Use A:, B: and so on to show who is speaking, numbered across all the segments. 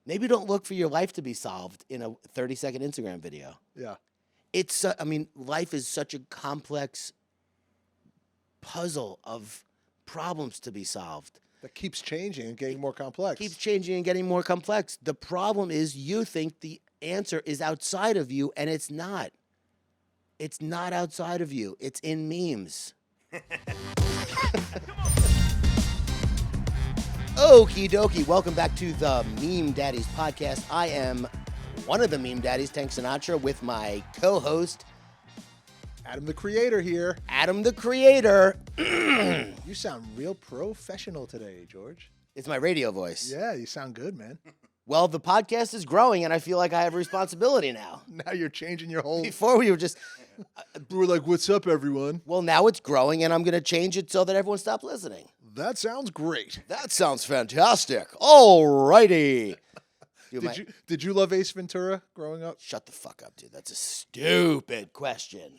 A: Maybe don't look for your life to be solved in a 30-second Instagram video.
B: Yeah.
A: I mean, life is such a complex puzzle of problems to be solved.
B: That keeps changing and getting more complex.
A: Keeps changing and getting more complex. The problem is you think the answer is outside of you, and it's not. It's not outside of you. It's in memes. Okie dokie. Welcome back to the Meme Daddies podcast. I am one of the Meme Daddies, Tank Sinatra, with my co-host,
B: Adam the Creator here.
A: Adam the Creator.
B: You sound real professional today, George.
A: It's my radio voice.
B: Yeah, you sound good, man.
A: Well, the podcast is growing, and I feel like I have a responsibility now.
B: Now you're changing your whole...
A: Before we were just...
B: we were like, what's up, everyone?
A: Well, now it's growing, and I'm going to change it so that everyone stops listening.
B: That sounds great.
A: That sounds fantastic. All righty.
B: Did you love Ace Ventura growing up?
A: Shut the fuck up, dude. That's a stupid question.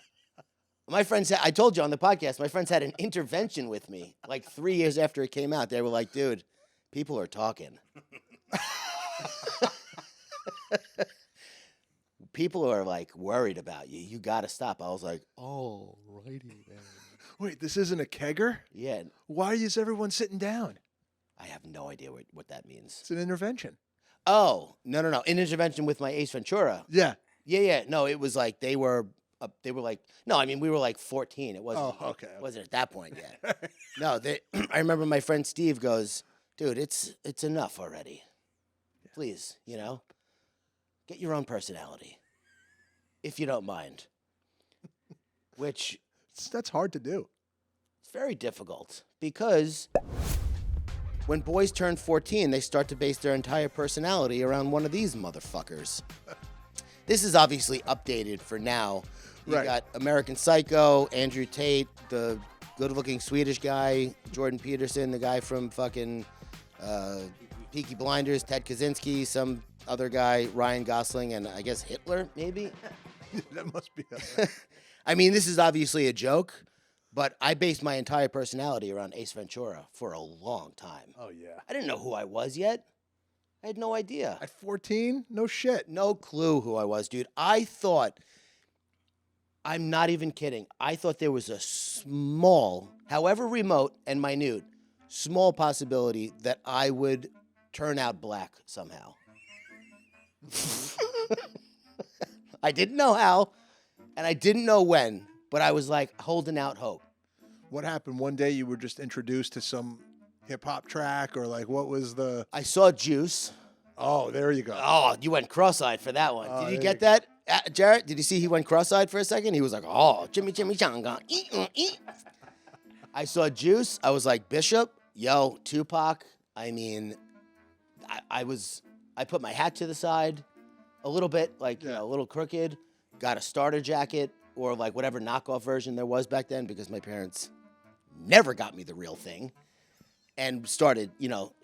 A: My friends, I told you on the podcast, my friends had an intervention with me like 3 years after it came out. They were like, dude, people are talking. People are like worried about you. You got to stop. I was like, oh, righty, man.
B: Wait, this isn't a kegger?
A: Yeah.
B: Why is everyone sitting down?
A: I have no idea what that means.
B: It's an intervention.
A: Oh, no. An intervention with my Ace Ventura.
B: Yeah.
A: Yeah. No, it was like they were like, no, I mean, we were like 14. It wasn't,
B: okay.
A: Wasn't at that point yet. No, I remember my friend Steve goes, dude, it's enough already. Yeah. Please, get your own personality, if you don't mind. Which...
B: That's hard to do.
A: It's very difficult because when boys turn 14, they start to base their entire personality around one of these motherfuckers. This is obviously updated for now. You got American Psycho, Andrew Tate, the good-looking Swedish guy, Jordan Peterson, the guy from fucking Peaky Blinders, Ted Kaczynski, some other guy, Ryan Gosling, and I guess Hitler, maybe?
B: That must be...
A: I mean, this is obviously a joke, but I based my entire personality around Ace Ventura for a long time.
B: Oh, yeah.
A: I didn't know who I was yet. I had no idea.
B: At 14? No shit.
A: No clue who I was, dude. I thought, I'm not even kidding, I thought there was a small, however remote and minute, small possibility that I would turn out black somehow. I didn't know how. And I didn't know when, but I was like holding out hope.
B: What happened? One day you were just introduced to some hip-hop track, or like what was the...
A: I saw Juice.
B: Oh, there you go.
A: Oh, you went cross-eyed for that one. Did you get that, Jarrett? Did you see he went cross-eyed for a second? He was like, oh, Jimmy Changa. I saw Juice. I was like, Bishop, yo, Tupac. I mean, I put my hat to the side a little bit, like, a little crooked. Got a starter jacket or like whatever knockoff version there was back then because my parents never got me the real thing. And started,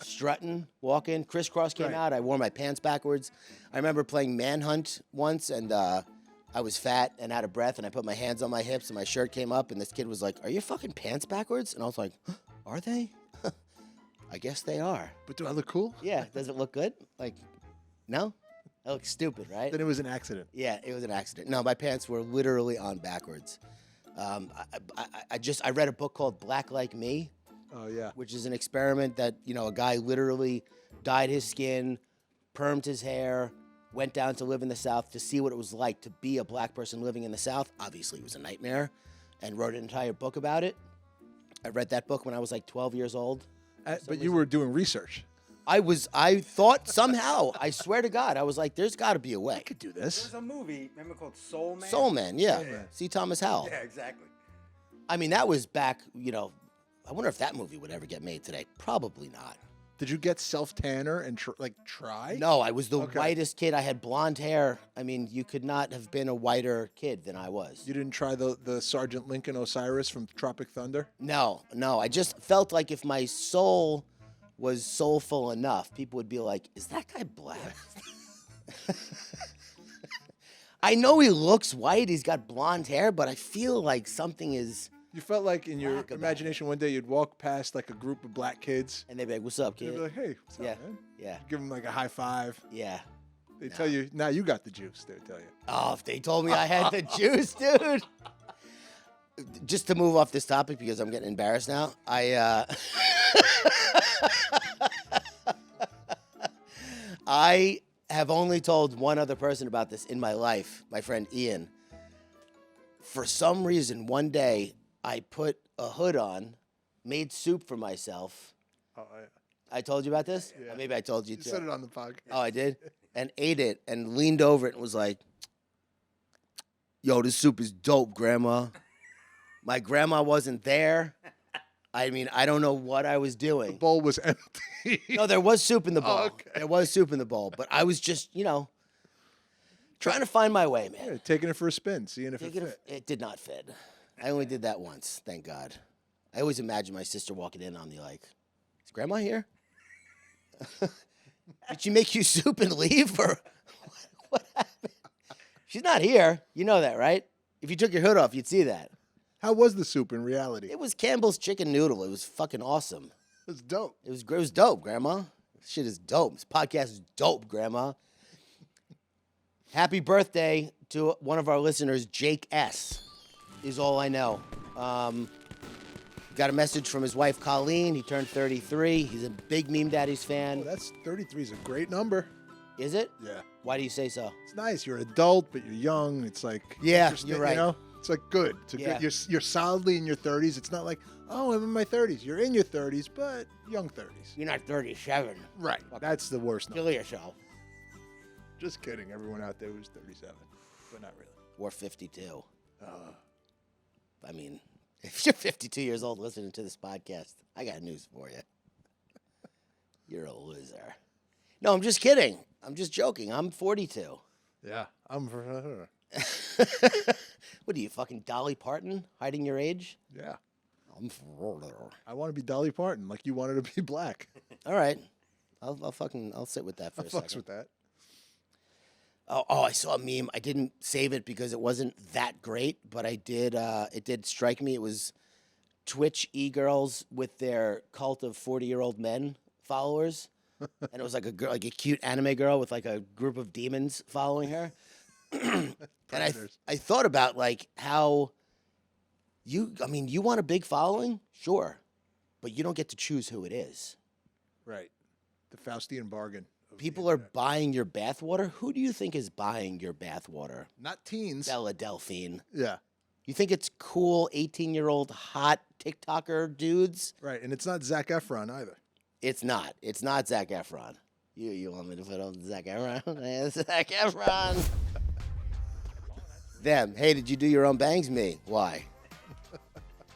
A: strutting, walking. Crisscross came out. I wore my pants backwards. I remember playing Manhunt once, and I was fat and out of breath, and I put my hands on my hips, and my shirt came up, and this kid was like, are your fucking pants backwards? And I was like, are they? I guess they are.
B: But do I look cool?
A: Yeah. Does it look good? Like, no? That looks stupid, right?
B: Then it was an accident.
A: Yeah, it was an accident. No, my pants were literally on backwards. I read a book called Black Like Me.
B: Oh, yeah.
A: Which is an experiment that, a guy literally dyed his skin, permed his hair, went down to live in the South to see what it was like to be a black person living in the South. Obviously, it was a nightmare, and wrote an entire book about it. I read that book when I was like 12 years old.
B: But you were doing research.
A: I thought somehow, I swear to God, I was like, there's got to be a way.
B: I could do this.
C: There's a movie, remember, called Soul Man?
A: Soul Man, yeah. See Thomas Howell.
C: Yeah, exactly.
A: I mean, that was back, I wonder if that movie would ever get made today. Probably not.
B: Did you get self-tanner and try?
A: No, I was the whitest kid. I had blonde hair. I mean, you could not have been a whiter kid than I was.
B: You didn't try the Sergeant Lincoln Osiris from Tropic Thunder?
A: No. I just felt like if my soul was soulful enough, people would be like, is that guy black? I know he looks white, he's got blonde hair, but I feel like something is
B: You felt like in your
A: Whack about
B: imagination one day you'd walk past like a group of black kids.
A: And they'd be like, "What's up,
B: And
A: kid?"
B: they'd be like, "Hey, what's
A: Yeah.
B: up, man?"
A: Yeah.
B: Give them like a high five.
A: Yeah.
B: They tell you, "Now you got the juice." They tell you.
A: Oh, if they told me I had the juice, dude. Just to move off this topic because I'm getting embarrassed now. I have only told one other person about this in my life, my friend Ian. For some reason, one day I put a hood on, made soup for myself.
B: Oh,
A: I told you about this?
B: Yeah.
A: Or maybe I told you
B: you
A: too.
B: said it on the podcast.
A: Oh, I did? And ate it and leaned over it and was like, "Yo, this soup is dope, Grandma." My grandma wasn't there. I mean, I don't know what I was
B: The
A: doing.
B: bowl was empty.
A: No, there was soup in the bowl.
B: okay.
A: There was soup in the bowl. But I was just, trying to find my way, man.
B: Yeah, taking it for a spin, seeing if it
A: Taking
B: fit.
A: it did not fit. I only did that once, thank God. I always imagine my sister walking in on me like, "Is Grandma here? Did she make you soup and leave? Or what happened?" She's not here. You know that, right? If you took your hood off, you'd see that.
B: How was the soup in reality?
A: It was Campbell's chicken noodle. It was fucking awesome.
B: It was dope.
A: It was dope, Grandma. This shit is dope. This podcast is dope, Grandma. Happy birthday to one of our listeners, Jake S. Is all I know. Got a message from his wife, Colleen. He turned 33. He's a big Meme Daddies fan.
B: Oh, that's 33 is a great number.
A: Is it?
B: Yeah.
A: Why do you say so?
B: It's nice. You're an adult, but you're young. It's like
A: Yeah,
B: interesting,
A: you're right.
B: You know? It's like good. It's a
A: Yeah.
B: good. You're solidly in your 30s. It's not like, oh, I'm in my 30s. You're in your 30s, but young 30s.
A: You're not 37.
B: Right. That's the worst number.
A: Kill yourself.
B: Just kidding. Everyone out there who's 37, but not really.
A: Or 52. I mean, if you're 52 years old listening to this podcast, I got news for you. You're a loser. No, I'm just kidding. I'm just joking. I'm 42.
B: Yeah.
A: What are you, fucking Dolly Parton, hiding your age?
B: Yeah.
A: I'm 40.
B: I want to be Dolly Parton, like you wanted to be black.
A: All right. I'll sit with that for
B: I
A: a
B: fucks
A: second.
B: with that.
A: Oh, I saw a meme. I didn't save it because it wasn't that great, but I did. It did strike me. It was Twitch e-girls with their cult of 40-year-old men followers, and it was like a girl, like a cute anime girl with like a group of demons following her. And I thought about like how you want a big following, sure, but you don't get to choose who it is.
B: Right. The Faustian bargain.
A: People are buying your bathwater. Who do you think is buying your bathwater?
B: Not teens.
A: Bella Delphine.
B: Yeah.
A: You think it's cool 18-year-old hot TikToker dudes?
B: Right. And it's not Zac Efron either.
A: It's not. It's not Zac Efron. You want me to put on Zac Efron? Zac Efron. Them. Hey, did you do your own bangs? Me. Why?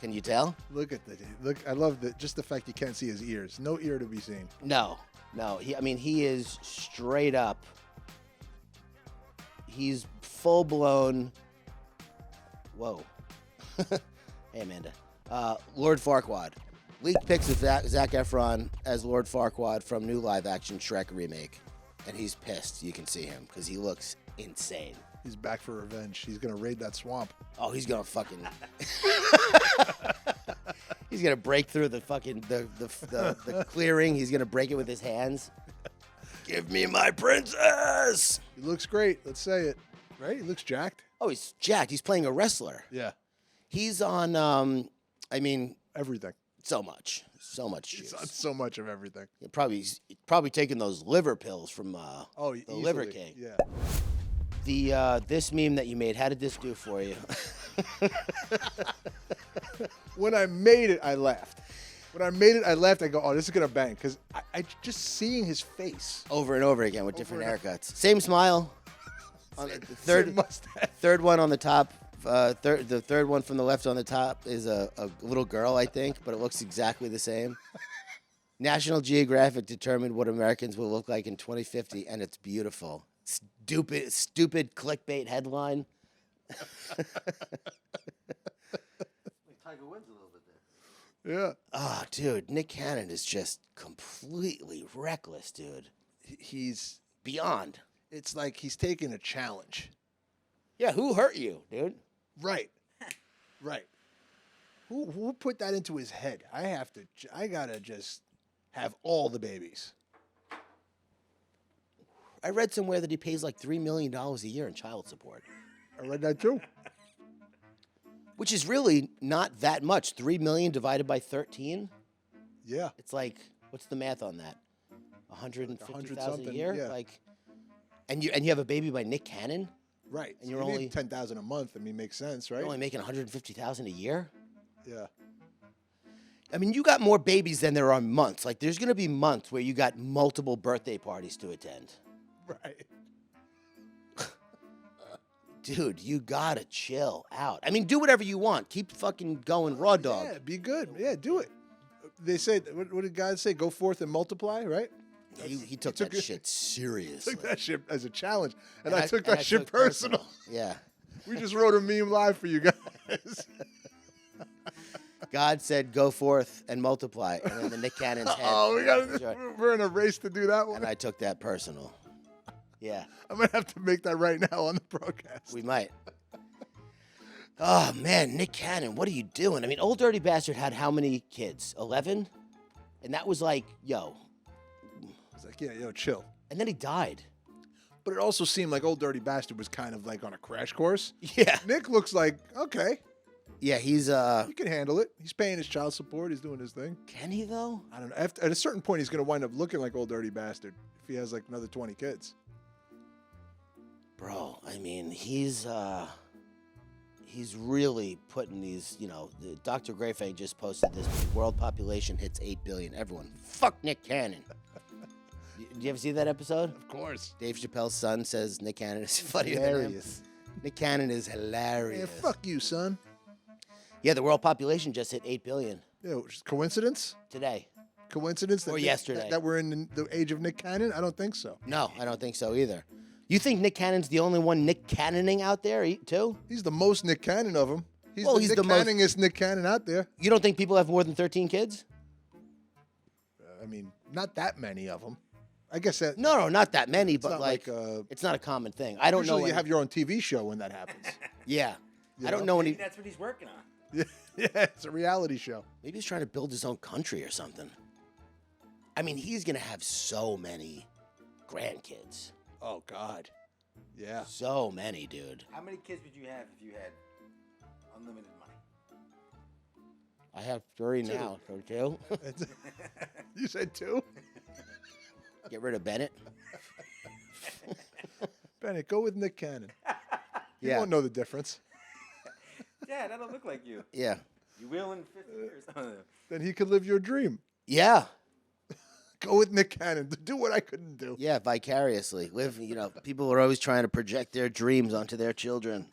A: Can you tell?
B: Look at that. Look, I love just the fact you can't see his ears. No ear to be seen.
A: No. He is straight up. He's full blown. Whoa. Hey, Amanda. Lord Farquaad. Leaked pics of Zac Efron as Lord Farquaad from new live action Shrek remake. And he's pissed. You can see him because he looks insane.
B: He's back for revenge. He's going to raid that swamp.
A: Oh, he's going to fucking. He's going to break through the fucking the clearing. He's going to break it with his hands. Give me my princess.
B: He looks great. Let's say it. Right? He looks jacked.
A: Oh, he's jacked. He's playing a wrestler.
B: Yeah.
A: He's on,
B: Everything.
A: so much
B: He's
A: juice.
B: on so much of everything.
A: He's probably taking those liver pills from the
B: Easily.
A: Liver King.
B: Yeah.
A: This meme that you made, how did this do for you?
B: When I made it, I laughed. I go, oh, this is going to bang. Because I just seeing his face.
A: Over and over again with different haircuts. Same smile. On the
B: Same mustache.
A: third one on the top. The third one from the left on the top is a little girl, I think, but it looks exactly the same. National Geographic determined what Americans will look like in 2050, and it's beautiful. Stupid clickbait headline.
C: Tiger Woods a little bit there.
B: Yeah.
A: Oh, dude, Nick Cannon is just completely reckless, dude.
B: He's
A: Beyond.
B: It's like he's taking a challenge.
A: Yeah, who hurt you, dude?
B: Right. Right. Who put that into his head? I gotta just have all the babies.
A: I read somewhere that he pays like $3 million a year in child support,
B: I read that too.
A: which is really not that much. 3 million divided by 13.
B: Yeah.
A: It's like, what's the math on that? 150,000 a
B: something,
A: year.
B: yeah.
A: Like, and you have a baby by Nick Cannon.
B: Right.
A: And
B: So
A: you're
B: you
A: only
B: need 10,000 a month. I mean, makes sense, right?
A: You're only making 150,000 a year.
B: Yeah.
A: I mean, you got more babies than there are months. Like, there's gonna be months where you got multiple birthday parties to attend.
B: Right.
A: Dude, you gotta chill out. I mean, do whatever you want. Keep fucking going raw dog.
B: Yeah, be good. Yeah, do it. They said, what did God say? Go forth and multiply, right?
A: He took that shit seriously.
B: Took that shit as a challenge, and
A: And
B: I took that shit
A: took
B: personal.
A: Yeah.
B: We just wrote a meme live for you guys.
A: God said, go forth and multiply. And then the Nick Cannon's head.
B: Oh, we're in a race to do that one.
A: And I took that personal. Yeah,
B: I'm going to have to make that right now on the broadcast.
A: we might. Oh, man, Nick Cannon, what are you doing? I mean, Old Dirty Bastard had how many kids? 11? And that was like, yo.
B: It's like, yeah, chill.
A: And then he died.
B: But it also seemed like Old Dirty Bastard was kind of like on a crash course.
A: Yeah.
B: Nick looks like, okay,
A: Yeah, he's,
B: he can handle it. He's paying his child support. He's doing his thing.
A: can he, though?
B: I don't know. At a certain point, he's going to wind up looking like Old Dirty Bastard if he has like another 20 kids.
A: Bro, I mean, he's really putting these, Dr. Greyfang just posted this. World population hits 8 billion. Everyone, fuck Nick Cannon. Did you ever see that episode?
B: Of course.
A: Dave Chappelle's son says Nick Cannon is funnier than him.
B: Hilarious.
A: Nick Cannon is hilarious.
B: Man, fuck you, son.
A: Yeah, the world population just hit 8 billion
B: Yeah, which is coincidence?
A: today.
B: Coincidence? That
A: Or yesterday.
B: That we're in the age of Nick Cannon? I don't think so.
A: No, I don't think so either. You think Nick Cannon's the only one Nick Cannoning out there, too?
B: He's the most Nick Cannon of them. He's
A: He's
B: the
A: the most-
B: Cannoningest Nick Cannon out there.
A: You don't think people have more than 13 kids?
B: I mean, not that many of them. I guess that.
A: No, not that many, but
B: not
A: like,
B: like,
A: it's not a common thing. I don't know.
B: Usually you have your own TV show when that happens.
A: Yeah. I don't
B: know?
A: know
C: Maybe
A: any.
C: that's what he's working on.
B: Yeah, it's a reality show.
A: Maybe he's trying to build his own country or something. I mean, he's going to have so many grandkids.
B: Oh, God. Yeah.
A: So many, dude.
C: How many kids would you have if you had unlimited money?
A: I have 3 now, so 2.
B: You said 2?
A: Get rid of Bennett.
B: Bennett, go with Nick Cannon. You
A: Yeah.
B: won't know the difference.
C: Dad, I don't look like you.
A: Yeah.
C: You will in 50 years.
B: Then he could live your dream.
A: Yeah.
B: Go with Nick Cannon. Do what I couldn't do.
A: Yeah, vicariously. Live, people are always trying to project their dreams onto their children.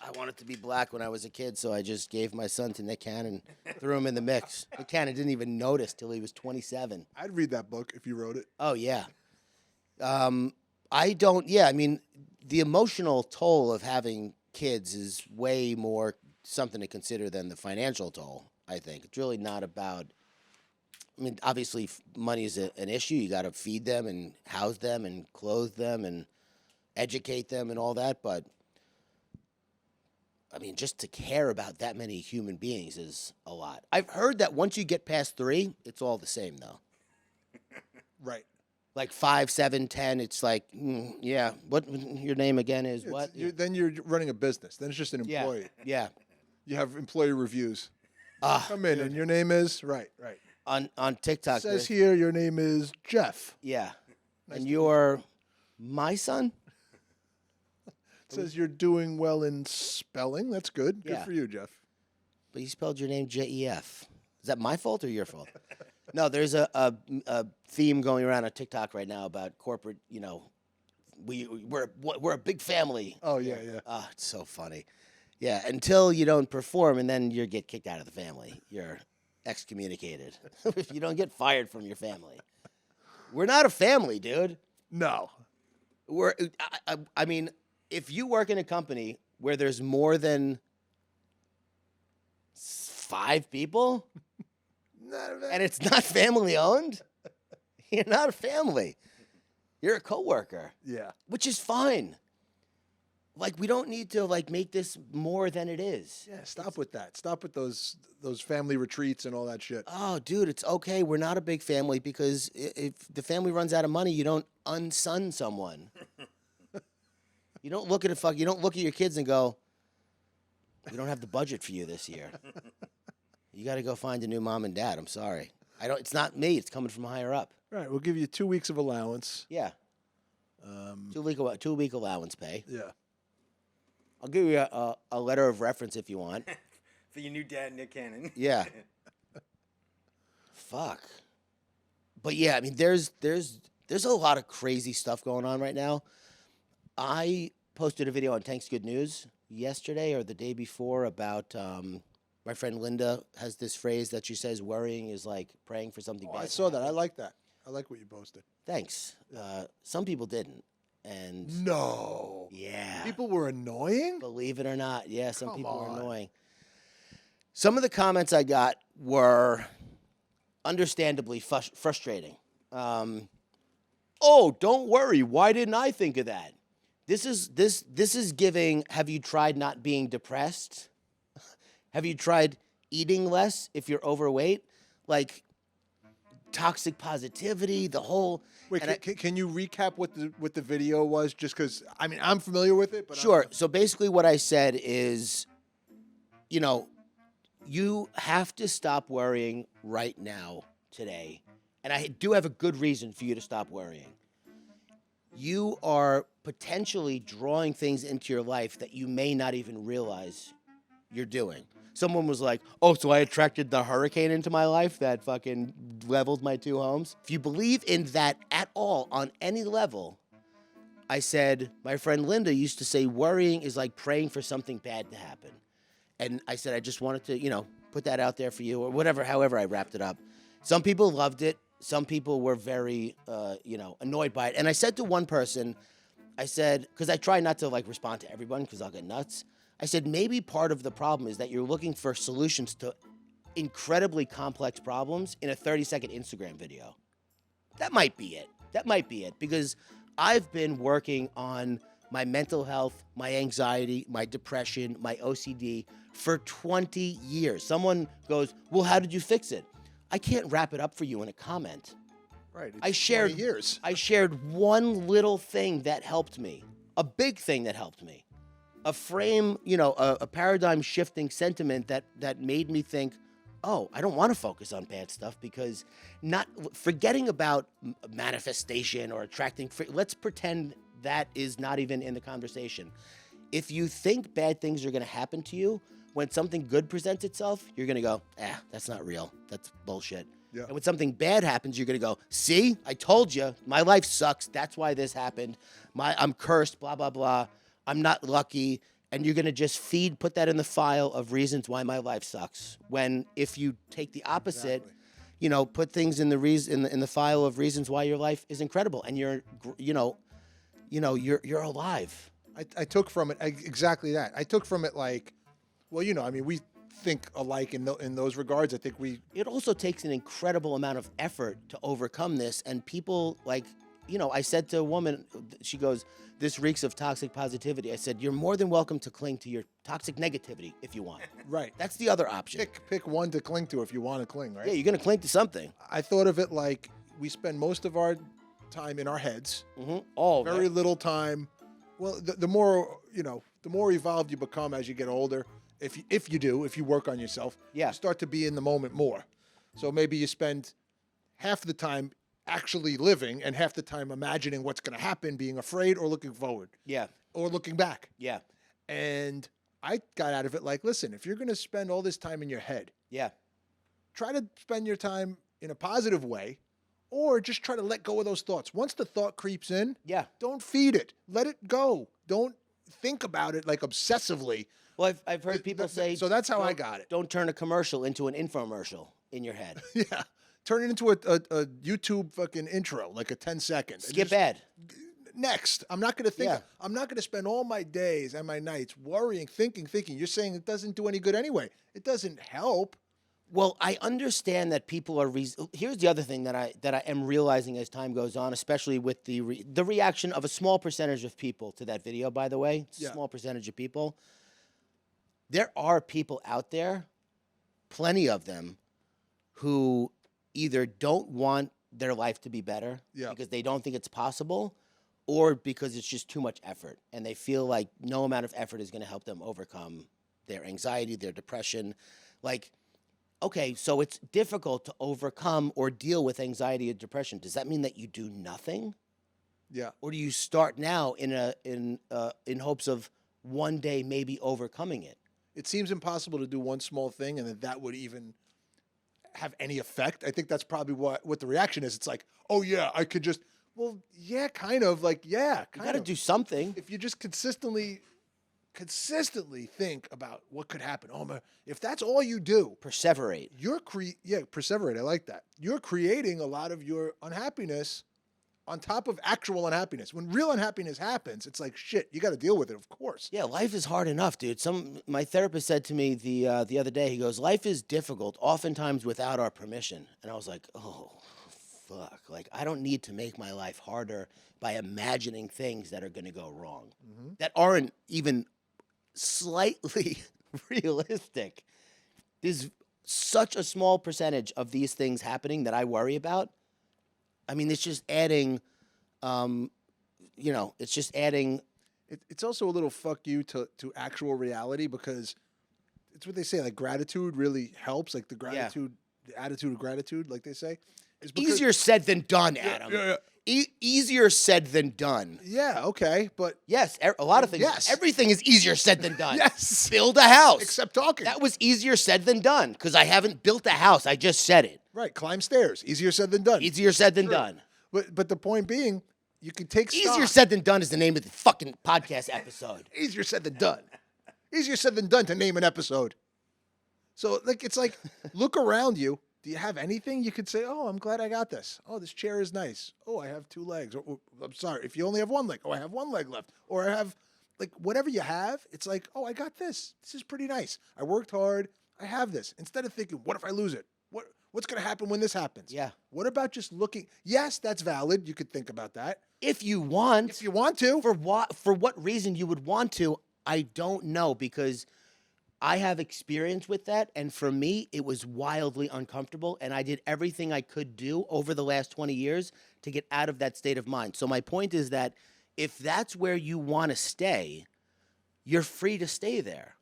A: I wanted to be black when I was a kid, so I just gave my son to Nick Cannon, threw him in the mix. Nick Cannon didn't even notice till he was 27.
B: I'd read that book if you wrote it.
A: Oh, yeah. I mean, the emotional toll of having kids is way more something to consider than the financial toll, I think. It's really not about, I mean, obviously money is an issue. You got to feed them and house them and clothe them and educate them and all that, but I mean, just to care about that many human beings is a lot. I've heard that once you get past 3, it's all the same, though.
B: Right.
A: Like 5, 7, 10, it's like, yeah, what your name again is what?
B: Then you're running a business. Then it's just an
A: Yeah,
B: employee.
A: yeah.
B: You have employee reviews.
A: Ah,
B: Come in, and your name is? Right.
A: on TikTok.
B: It says here your name is Jeff.
A: Yeah. And you're my son?
B: It says you're doing well in spelling. That's good. Good
A: Yeah.
B: for you, Jeff.
A: But you spelled your name Jef. Is that my fault or your fault? No, there's a theme going around on TikTok right now about corporate, we're a big family.
B: Oh, yeah.
A: Ah, it's so funny. Yeah, until you don't perform and then you get kicked out of the family. You're excommunicated. If you don't get fired from your family. We're not a family, dude.
B: No.
A: I mean, if you work in a company where there's more than 5 people and it's not family owned, you're not a family. You're a coworker,
B: Yeah.
A: which is fine. Like, we don't need to like make this more than it is.
B: Yeah, stop with that. Stop with those family retreats and all that shit.
A: Oh, dude, it's okay. We're not a big family because if the family runs out of money, you don't unson someone. You don't look at you don't look at your kids and go, "We don't have the budget for you this year. You got to go find a new mom and dad." I'm sorry. I don't. It's not me. It's coming from higher up.
B: All right, we'll give you 2 weeks of allowance.
A: Yeah. 2 week allowance pay.
B: Yeah.
A: I'll give you a letter of reference if you want.
D: For your new dad, Nick Cannon.
A: Yeah. Fuck. But yeah, I mean, there's a lot of crazy stuff going on right now. I posted a video on Tank's Good News yesterday or the day before about my friend Linda has this phrase that she says worrying is like praying for something bad.
B: I saw that. I like that. I like what you posted.
A: Thanks. Some people didn't. And
B: No.
A: yeah.
B: People were annoying?
A: Believe it or not, yeah, some
B: Come
A: people
B: on.
A: were annoying. Some of the comments I got were understandably frustrating. Oh, don't worry. Why didn't I think of that? This is giving. Have you tried not being depressed? Have you tried eating less if you're overweight? Like toxic positivity, the whole.
B: Wait,
A: and
B: can you recap what the video was? Just because I mean I'm familiar with it, but
A: Sure. So basically, what I said is, you know, you have to stop worrying right now, today, and I do have a good reason for you to stop worrying. You are potentially drawing things into your life that you may not even realize you're doing. Someone was like, "Oh, so I attracted the hurricane into my life that fucking leveled my 2 homes." If you believe in that at all, on any level, I said, my friend Linda used to say, worrying is like praying for something bad to happen. And I said, I just wanted to, you know, put that out there for you or whatever, however I wrapped it up. Some people loved it. Some people were very, annoyed by it. And I said to one person, I said, because I try not to like respond to everyone because I'll get nuts. I said, maybe part of the problem is that you're looking for solutions to incredibly complex problems in a 30-second Instagram video. That might be it. That might be it. Because I've been working on my mental health, my anxiety, my depression, my OCD for 20 years. Someone goes, well, how did you fix it? I can't wrap it up for you in a comment.
B: right.
A: I shared
B: 20 years.
A: I shared one little thing that helped me, a big thing that helped me, a frame, a paradigm shifting sentiment that made me think, oh, I don't want to focus on bad stuff because not forgetting about manifestation or attracting. Let's pretend that is not even in the conversation. If you think bad things are going to happen to you, when something good presents itself, you're going to go, that's not real. That's bullshit.
B: Yeah.
A: And when something bad happens, you're going to go, see, I told you, my life sucks. That's why this happened. I'm cursed, blah, blah, blah. I'm not lucky. And you're going to just put that in the file of reasons why my life sucks. When if you take the opposite, put things in the file of reasons why your life is incredible and you're alive.
B: I took from it exactly that. I took from it like, well, we think alike in those regards. I think
A: It also takes an incredible amount of effort to overcome this. And people I said to a woman, she goes, this reeks of toxic positivity. I said, you're more than welcome to cling to your toxic negativity if you want.
B: right.
A: That's the other option.
B: Pick one to cling to if you want to cling, right?
A: Yeah, you're going to cling to something.
B: I thought of it like we spend most of our time in our heads.
A: Mm-hmm. All
B: Very little time. Well, the more the more evolved you become as you get older. If you work on yourself,
A: Yeah.
B: you start to be in the moment more. So maybe you spend half the time actually living and half the time imagining what's going to happen, being afraid or looking forward.
A: Yeah.
B: Or looking back.
A: Yeah.
B: And I got out of it like, listen, if you're going to spend all this time in your head,
A: Yeah.
B: try to spend your time in a positive way, or just try to let go of those thoughts. Once the thought creeps in,
A: Yeah.
B: don't feed it. Let it go. Don't think about it like obsessively.
A: Well, I've heard people say.
B: So that's how I
A: don't-
B: got it.
A: Don't turn a commercial into an infomercial in your head.
B: Yeah. Turn it into a YouTube fucking intro, like a 10 seconds. And
A: Skip
B: just-
A: ad.
B: Next. I'm not going to think.
A: Yeah.
B: I'm not going to spend all my days and my nights worrying, thinking. You're saying it doesn't do any good anyway. It doesn't help.
A: Well, I understand that people are. Here's the other thing that I am realizing as time goes on, especially with the reaction of a small percentage of people to that video. By the way, it's a
B: Yeah.
A: small percentage of people. There are people out there, plenty of them, who either don't want their life to be better
B: Yeah.
A: because they don't think it's possible, or because it's just too much effort, and they feel like no amount of effort is going to help them overcome their anxiety, their depression, like. Okay, so it's difficult to overcome or deal with anxiety or depression. Does that mean that you do nothing,
B: Yeah.
A: or do you start now in hopes of one day maybe overcoming it?
B: It seems impossible to do one small thing and that would even have any effect. I think that's probably what the reaction is. It's like, oh yeah, I could just. Well, yeah, kind of like yeah,
A: You
B: kind
A: got to
B: of.
A: do something.
B: If you just consistently think about what could happen. Oh man, if that's all you do,
A: Perseverate.
B: you're perseverate. I like that. You're creating a lot of your unhappiness on top of actual unhappiness. When real unhappiness happens, it's like shit. You got to deal with it, of course.
A: Yeah, life is hard enough, dude. My therapist said to me the other day. He goes, "Life is difficult, oftentimes without our permission." And I was like, "Oh, fuck! Like I don't need to make my life harder by imagining things that are going to go wrong, that aren't even slightly realistic." There's such a small percentage of these things happening that I worry about. I mean, it's just adding, it's just adding.
B: It's also a little fuck you to actual reality because it's what they say. Like gratitude really helps. Like the attitude of gratitude, like they say, is because,
A: Easier said than done, Adam.
B: yeah.
A: Easier said than done.
B: Yeah, okay, but
A: Yes, a lot of things.
B: Yes.
A: Everything is easier said than done.
B: Yes.
A: Build a house.
B: except talking.
A: That was easier said than done because I haven't built a house. I just said it.
B: Right, climb stairs. Easier said than done.
A: Easier said than done.
B: But the point being, you can take stock.
A: Easier said than done is the name of the fucking podcast episode.
B: Easier said than done. Easier said than done to name an episode. So it's like look around you. Do you have anything you could say, oh, I'm glad I got this. Oh, this chair is nice. Oh, I have 2 legs. Or, I'm sorry, if you only have 1 leg. Oh, I have 1 leg left. Or I have, like, whatever you have, it's like, oh, I got this. This is pretty nice. I worked hard. I have this. Instead of thinking, what if I lose it? What's going to happen when this happens?
A: Yeah.
B: What about just looking? Yes, that's valid. You could think about that.
A: If you want.
B: If you want to.
A: For what reason you would want to, I don't know, because I have experience with that, and for me, it was wildly uncomfortable, and I did everything I could do over the last 20 years to get out of that state of mind. So my point is that if that's where you want to stay, you're free to stay there.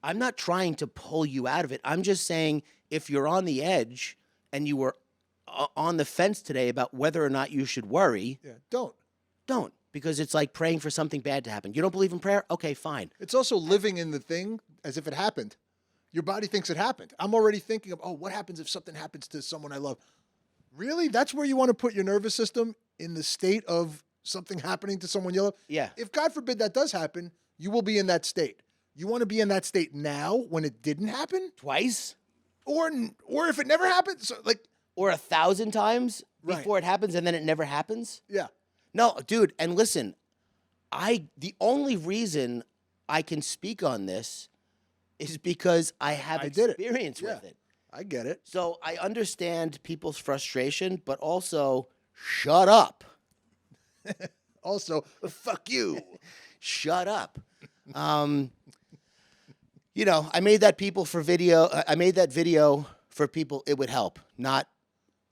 A: I'm not trying to pull you out of it. I'm just saying if you're on the edge and you were on the fence today about whether or not you should worry,
B: Yeah, don't.
A: don't. Because it's like praying for something bad to happen. You don't believe in prayer? Okay, fine.
B: It's also living in the thing as if it happened. Your body thinks it happened. I'm already thinking of, oh, what happens if something happens to someone I love? Really? That's where you want to put your nervous system, in the state of something happening to someone you love?
A: Yeah.
B: If God forbid that does happen, you will be in that state. You want to be in that state now when it didn't happen?
A: Twice?
B: Or if it never happened? So,
A: Or 1,000 times
B: Right.
A: before it happens and then it never happens?
B: yeah.
A: No, dude, and listen, the only reason I can speak on this is because I have
B: I did it.
A: experience
B: Yeah.
A: with it.
B: I get it.
A: So I understand people's frustration, but also shut up.
B: Also, fuck you.
A: Shut up. I made that video. I made that video for people it would help. I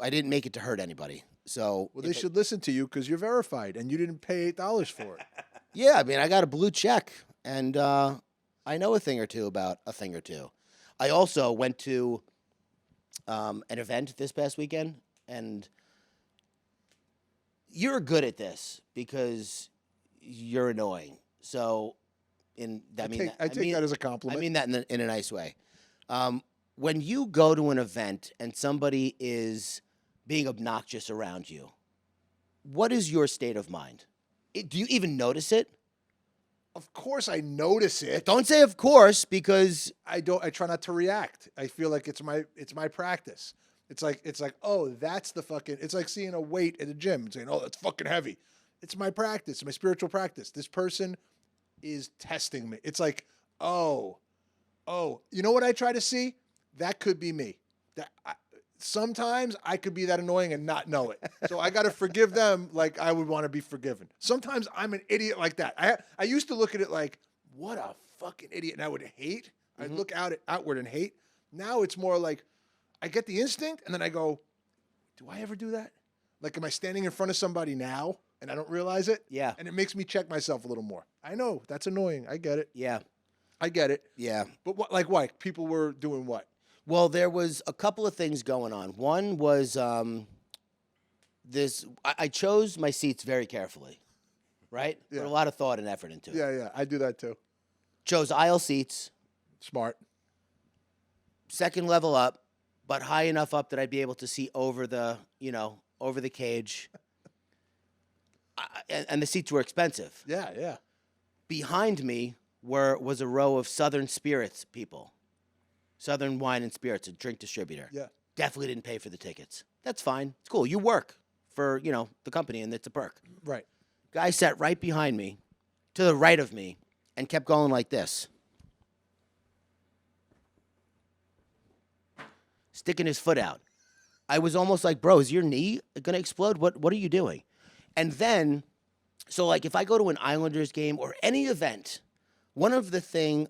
A: didn't make it to hurt anybody. So
B: Well, they should listen to you because you're verified and you didn't pay $8 for it.
A: yeah, I mean, I got a blue check, and I know a thing or two about a thing or two. I also went to an event this past weekend, and you're good at this because you're annoying. So,
B: I take that as a compliment.
A: I mean that in a nice way. When you go to an event and somebody is being obnoxious around you, what is your state of mind? Do you even notice it?
B: Of course I notice it.
A: Don't say of course, because
B: I try not to react. I feel like it's my practice. It's like, oh, that's the fucking, it's like seeing a weight at a gym and saying, oh, that's fucking heavy. It's my practice, my spiritual practice. This person is testing me. It's like, oh, you know what I try to see? That could be me. Sometimes I could be that annoying and not know it. So I got to forgive them like I would want to be forgiven. Sometimes I'm an idiot like that. I used to look at it like, what a fucking idiot, and I would hate. I'd look outward and hate. Now it's more like I get the instinct, and then I go, do I ever do that? Like, am I standing in front of somebody now, and I don't realize it?
A: Yeah.
B: And it makes me check myself a little more. I know, that's annoying. I get it.
A: Yeah.
B: I get it.
A: Yeah.
B: But what, like what? People were doing what?
A: Well, there was a couple of things going on. One was I chose my seats very carefully, right?
B: Yeah.
A: Put a lot of thought and effort into it.
B: Yeah, I do that too.
A: Chose aisle seats,
B: Smart.
A: second level up, but high enough up that I'd be able to see over the cage. And the seats were expensive.
B: Yeah.
A: Behind me was a row of Southern Spirits people. Southern Wine and Spirits, a drink distributor.
B: Yeah.
A: Definitely didn't pay for the tickets. That's fine. It's cool. You work for, the company, and it's a perk.
B: Right.
A: Guy sat right behind me, to the right of me, and kept going like this. Sticking his foot out. I was almost like, bro, is your knee going to explode? What are you doing? And then, so like if I go to an Islanders game or any event, one of the things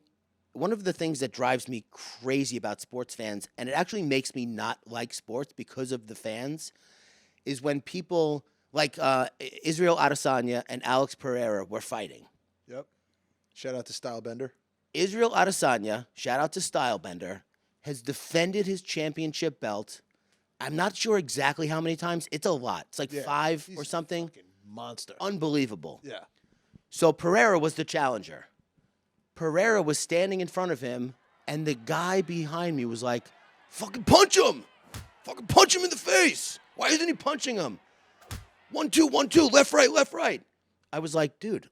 A: that drives me crazy about sports fans, and it actually makes me not like sports because of the fans, is when people like Israel Adesanya and Alex Pereira were fighting.
B: Yep. Shout out to Stylebender.
A: Israel Adesanya, shout out to Stylebender, has defended his championship belt. I'm not sure exactly how many times. It's a lot. It's like 5 or something.
B: Fucking monster.
A: Unbelievable.
B: Yeah.
A: So Pereira was the challenger. Pereira was standing in front of him, and the guy behind me was like, fucking punch him! Fucking punch him in the face! Why isn't he punching him? 1, 2, 1, 2, left, right, left, right. I was like, dude,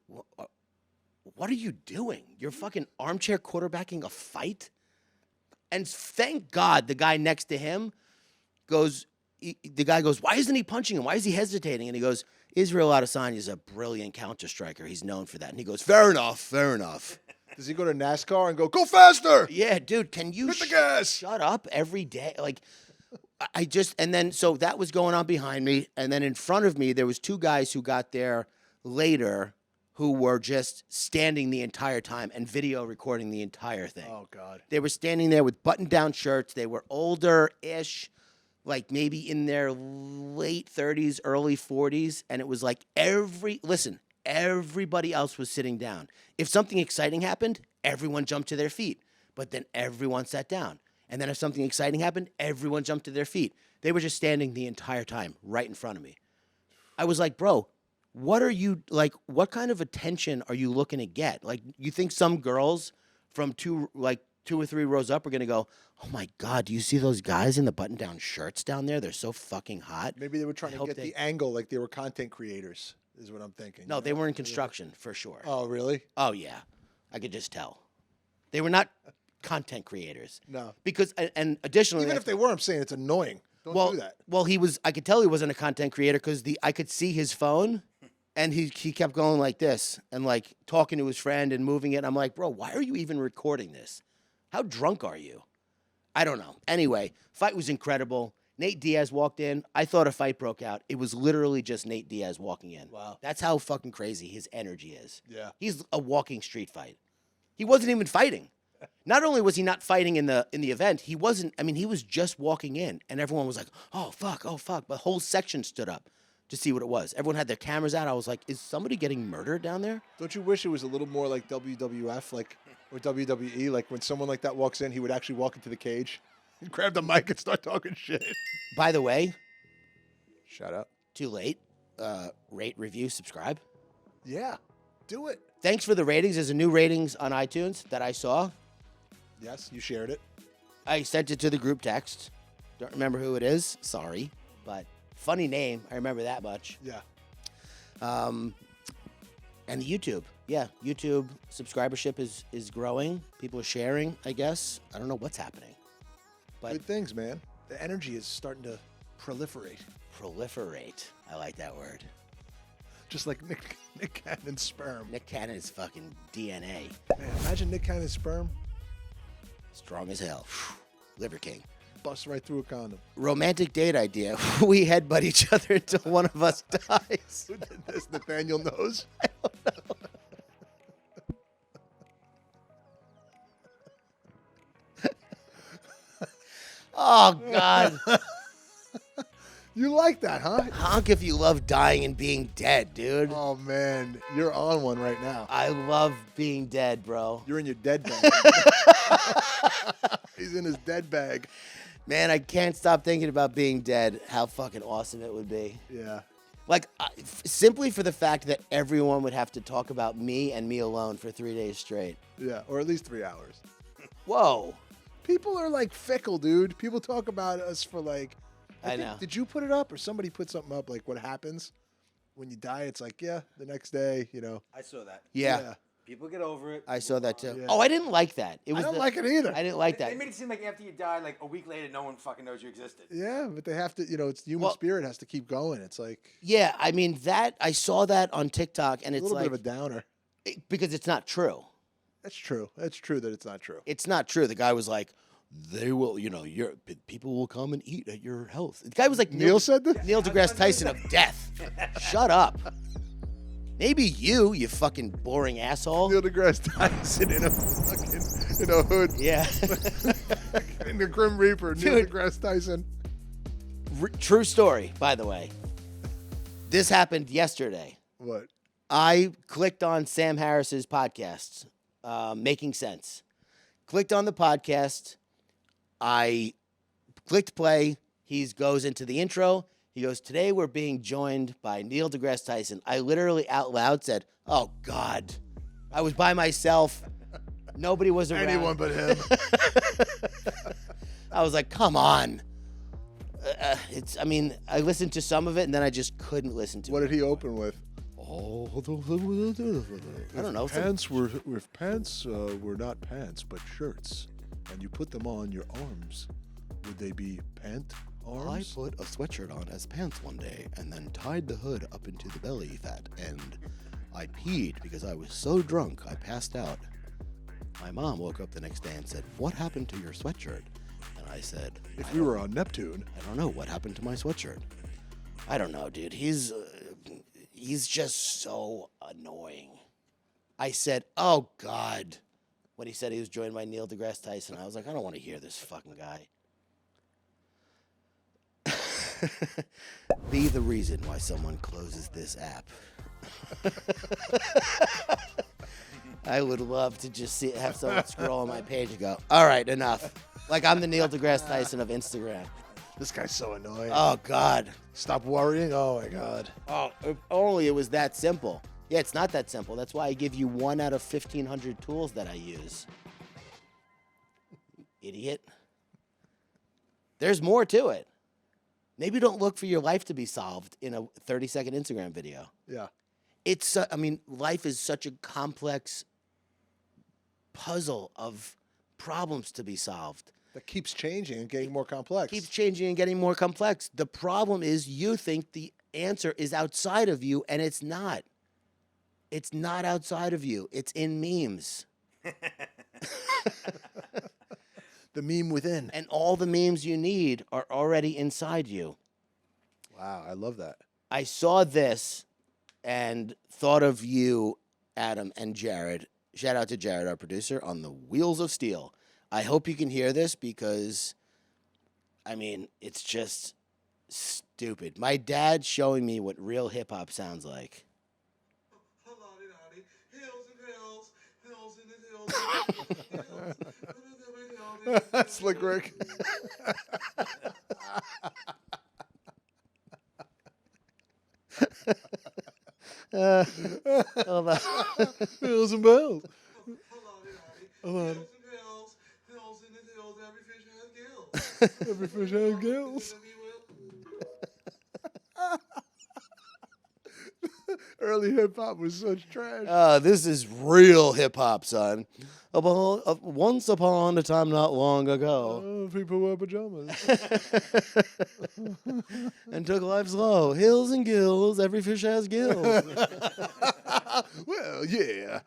A: what are you doing? You're fucking armchair quarterbacking a fight? And thank God the guy next to him goes, why isn't he punching him? Why is he hesitating? And he goes, Israel Adesanya is a brilliant counter striker. He's known for that. And he goes, fair enough.
B: Does he go to NASCAR and go faster?
A: Yeah, dude, can you
B: Hit the gas.
A: shut up every day? Like, and then, so that was going on behind me. And then in front of me, there was 2 guys who got there later who were just standing the entire time and video recording the entire thing.
B: Oh, God.
A: They were standing there with button-down shirts. They were older-ish, like maybe in their late 30s, early 40s. And it was like everybody else was sitting down. If something exciting happened, everyone jumped to their feet. But then everyone sat down. And then if something exciting happened, everyone jumped to their feet. They were just standing the entire time right in front of me. I was like, bro, what kind of attention are you looking to get? Like, you think some girls from 2 or 3 rows up are going to go, oh my God, do you see those guys in the button-down shirts down there? They're so fucking hot.
B: Maybe they were trying to get the angle like they were content creators, is what I'm thinking.
A: No, they were in construction for sure.
B: Oh, really?
A: Oh, yeah. I could just tell. They were not content creators.
B: No.
A: Because, and additionally...
B: Even if they were, I'm saying it's annoying. Don't do that.
A: Well, I could tell he wasn't a content creator because I could see his phone, and he kept going like this and like talking to his friend and moving it. I'm like, bro, why are you even recording this? How drunk are you? I don't know. Anyway, fight was incredible. Nate Diaz walked in. I thought a fight broke out. It was literally just Nate Diaz walking in.
B: Wow.
A: That's how fucking crazy his energy is.
B: Yeah.
A: He's a walking street fight. He wasn't even fighting. Not only was he not fighting in the event, he was just walking in, and everyone was like, oh, fuck. The whole section stood up to see what it was. Everyone had their cameras out. I was like, is somebody getting murdered down there?
B: Don't you wish it was a little more like WWF, or WWE? Like when someone like that walks in, he would actually walk into the cage, grab the mic, and start talking shit.
A: By the way,
B: Shout out.
A: too late. Rate, review, subscribe.
B: Yeah, do it.
A: Thanks for the ratings. There's a new ratings on iTunes that I saw.
B: Yes, you shared it.
A: I sent it to the group text. Don't remember who it is. Sorry. But funny name. I remember that much.
B: Yeah.
A: And the YouTube. Yeah, YouTube subscribership is growing. People are sharing, I guess. I don't know what's happening. But
B: Good things, man. The energy is starting to proliferate.
A: proliferate. I like that word.
B: Just like Nick Cannon's sperm.
A: Nick Cannon's fucking DNA.
B: Man, imagine Nick Cannon's sperm.
A: Strong as hell. Liver King.
B: bust right through a condom.
A: Romantic date idea. We headbutt each other until one of us dies.
B: Who did this? Nathaniel knows.
A: Oh, God.
B: You like that, huh?
A: Honk if you love dying and being dead, dude.
B: Oh, man. You're on one right now.
A: I love being dead, bro.
B: You're in your dead bag. He's in his dead bag.
A: Man, I can't stop thinking about being dead. How fucking awesome it would be.
B: Yeah.
A: Like, simply for the fact that everyone would have to talk about me and me alone for 3 days straight.
B: Yeah. Or at least 3 hours.
A: Whoa.
B: People are like fickle, dude. People talk about us for like.
A: I
B: think-
A: know.
B: Did you put it up or somebody put something up? Like what happens when you die? It's like, yeah, the next day, you know.
D: I saw that.
A: Yeah.
D: People get over it.
A: I saw that too.
B: Yeah.
A: Oh, I didn't like that. It
B: I
A: was
B: don't like it either.
A: I didn't like
D: They
A: that.
D: made it seem like after you die, like a week later, no one fucking knows you existed.
B: Yeah, but they have to, you know, it's the human
A: Well-
B: spirit has to keep going. It's like
A: Yeah, I mean that I saw that on TikTok and
B: a
A: it's
B: little
A: like
B: bit of a downer.
A: because it's not true.
B: That's true. That's true that it's not true.
A: It's not true. The guy was like, they will, you know, people will come and eat at your health. The guy was like
B: Neil said this?
A: Neil deGrasse Tyson of death. Shut up. Maybe you fucking boring asshole.
B: Neil deGrasse Tyson in a fucking in a hood.
A: Yeah.
B: In the Grim Reaper, Neil
A: Dude.
B: deGrasse Tyson.
A: True story, by the way. This happened yesterday.
B: What?
A: I clicked on Sam Harris's podcast, Making Sense. Clicked on the podcast. I clicked play. He goes into the intro. He goes, today we're being joined by Neil deGrasse Tyson. I literally out loud said, oh, God. I was by myself. Nobody was around.
B: Anyone but him.
A: I was like, come on. I listened to some of it, and then I just couldn't listen to
B: What
A: it.
B: did he open with?
A: I don't know.
B: Pants were if pants were not pants but shirts, and you put them on your arms, would they be pant
A: I
B: arms?
A: put a sweatshirt on as pants one day and then tied the hood up into the belly fat, and I peed because I was so drunk I passed out. My mom woke up the next day and said, what happened to your sweatshirt? And I said,
B: If we were on Neptune,
A: I don't know what happened to my sweatshirt. I don't know, dude. He's just so annoying. I said, oh, God. When he said he was joined by Neil deGrasse Tyson, I was like, I don't want to hear this fucking guy. Be the reason why someone closes this app. I would love to just have someone scroll on my page and go, all right, enough. Like I'm the Neil deGrasse Tyson of Instagram.
B: this guy's so annoying.
A: Oh, God.
B: Stop worrying. Oh my God.
A: Oh, if only it was that simple. Yeah, it's not that simple. That's why I give you 1 out of 1,500 tools that I use. Idiot. There's more to it. Maybe don't look for your life to be solved in a 30-second Instagram video.
B: Yeah.
A: It's, life is such a complex puzzle of problems to be solved.
B: That keeps changing and getting more complex.
A: Keeps changing and getting more complex. The problem is you think the answer is outside of you, and it's not. It's not outside of you. It's in memes.
B: The meme within.
A: And all the memes you need are already inside you.
B: Wow, I love that.
A: I saw this and thought of you, Adam, and Jared. Shout out to Jared, our producer, on the Wheels of Steel. I hope you can hear this because, it's just stupid. My dad's showing me what real hip-hop sounds like.
B: Slick Rick.
A: Hold on.
B: Hills and bells. Hold on. Every fish has gills. Early hip hop was such trash.
A: This is real hip-hop, son. Once upon a time not long ago.
B: Oh, people wear pajamas.
A: And took life slow. Hills and gills, every fish has gills.
B: Well, yeah,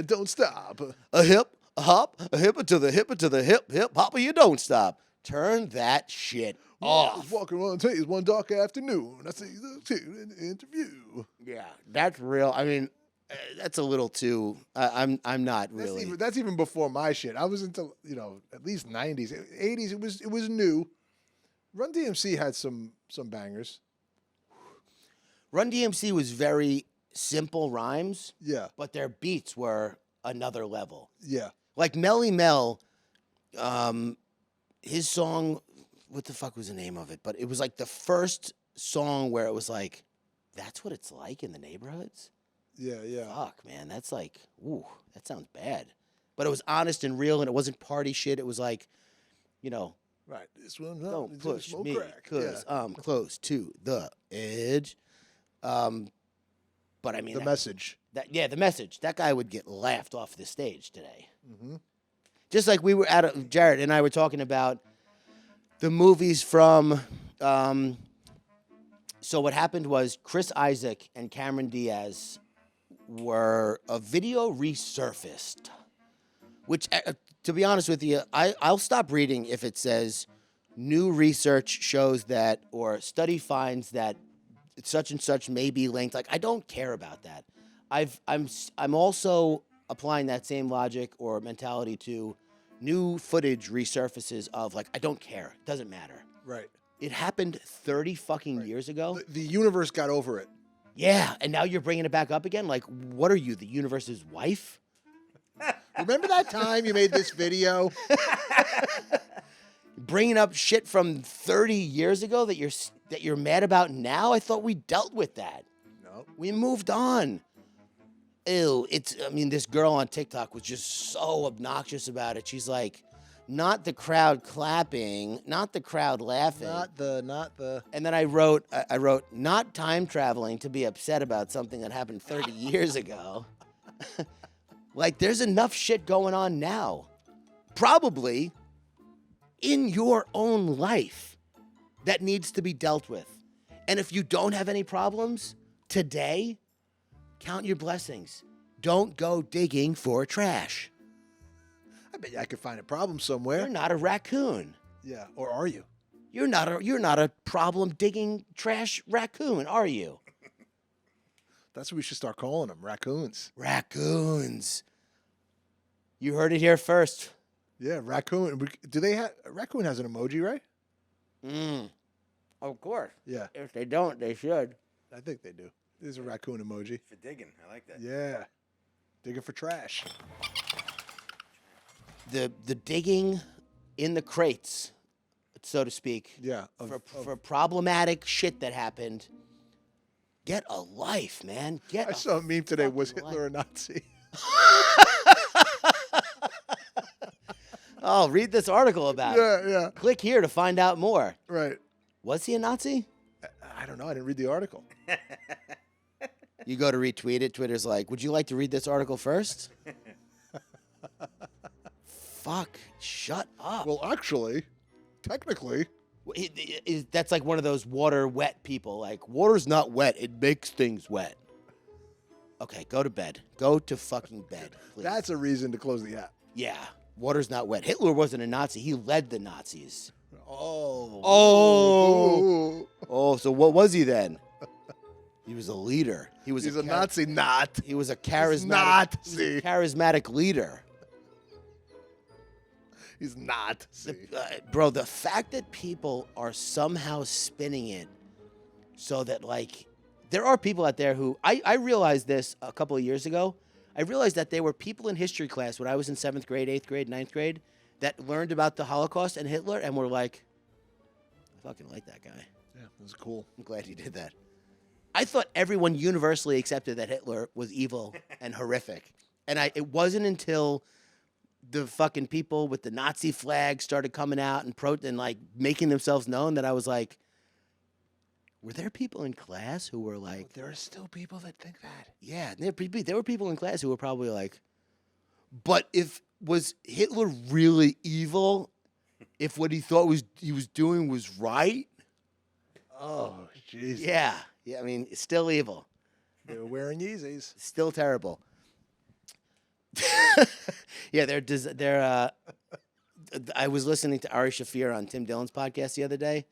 B: don't stop.
A: A hip, a hop, a hip to the hip, hip, hopper, you don't stop. Turn that shit
B: I was
A: off.
B: walking around Tays one dark afternoon. I see the two in the interview.
A: Yeah, that's real. I mean, that's a little too. I'm not really.
B: That's even before my shit. I was into at least 90s, 80s. It was new. Run DMC had some bangers.
A: Run DMC was very simple rhymes,
B: Yeah,
A: but their beats were another level.
B: yeah.
A: Like Melly Mel, his song, what the fuck was the name of it? But it was like the first song where it was like, that's what it's like in the neighborhoods?
B: Yeah.
A: Fuck, man, that's like, ooh, that sounds bad. But it was honest and real, and it wasn't party shit. It was like,
B: Right. This one,
A: don't push
B: smoke
A: me,
B: crack.
A: because I'm close to the edge. But I mean,
B: The message.
A: the message. That guy would get laughed off the stage today.
B: Mm-hmm.
A: Just like we were Jared and I were talking about the movies from. So what happened was Chris Isaac and Cameron Diaz were a video resurfaced, which, to be honest with you, I'll stop reading if it says new research shows that or study finds that such and such may be linked. Like, I don't care about that. I'm also applying that same logic or mentality to new footage resurfaces of, like, I don't care. It doesn't matter.
B: Right.
A: It happened 30 fucking years ago.
B: The universe got over it.
A: Yeah, and now you're bringing it back up again? Like, what are you, the universe's wife?
B: Remember that time you made this video?
A: Bringing up shit from 30 years ago that you're mad about now? I thought we dealt with that.
B: No.
A: We moved on. Ew, this girl on TikTok was just so obnoxious about it. She's like, not the crowd clapping, not the crowd laughing.
B: Not the.
A: And then I wrote, not time traveling to be upset about something that happened 30 years ago. Like, there's enough shit going on now. Probably in your own life that needs to be dealt with. And if you don't have any problems today, count your blessings. Don't go digging for trash.
B: I bet I could find a problem somewhere.
A: You're not a raccoon.
B: Yeah, or are you?
A: You're not a problem digging trash raccoon, are you?
B: That's what we should start calling them, raccoons.
A: Raccoons. You heard it here first.
B: Yeah, raccoon. Do they have raccoon has an emoji, right?
A: Of course.
B: Yeah,
A: If they don't, they should.
B: I think they do. There's a raccoon emoji.
D: For digging. I like that.
B: Yeah, digging for trash.
A: The digging in the crates, so to speak.
B: Yeah,
A: For problematic shit that happened. Get a life, man.
B: I saw a meme today.
A: fucking
B: Was Hitler
A: life.
B: a Nazi?
A: Oh, read this article about it.
B: Yeah.
A: Click here to find out more.
B: Right.
A: Was he a Nazi?
B: I don't know. I didn't read the article.
A: You go to retweet it. Twitter's like, would you like to read this article first? Fuck. Shut up.
B: Well, actually, technically,
A: That's like one of those water wet people. Like, water's not wet. It makes things wet. Okay, go to bed. Go to fucking bed, please.
B: that's a reason to close the app.
A: Yeah, water's not wet. Hitler wasn't a Nazi. He led the Nazis.
B: Oh.
A: Oh, so what was he then? He was a leader.
B: He's a Nazi, not.
A: He was a charismatic,
B: Nazi.
A: charismatic leader.
B: He's not.
A: Bro, the fact that people are somehow spinning it so that, like, there are people out there who, I realized this a couple of years ago. I realized that there were people in history class when I was in 7th grade, 8th grade, 9th grade that learned about the Holocaust and Hitler and were like, I fucking like that guy.
B: Yeah, it was cool.
A: I'm glad he did that. I thought everyone universally accepted that Hitler was evil and horrific. And it wasn't until the fucking people with the Nazi flag started coming out and like making themselves known that I was like, were there people in class who were like,
B: There are still people that think that.
A: yeah, there were people in class who were probably like, but was Hitler really evil? If what he thought he was doing was right?
B: Oh, jeez.
A: Yeah, I mean, it's still evil.
B: They were wearing Yeezys.
A: Still terrible. Yeah, I was listening to Ari Shaffir on Tim Dillon's podcast the other day,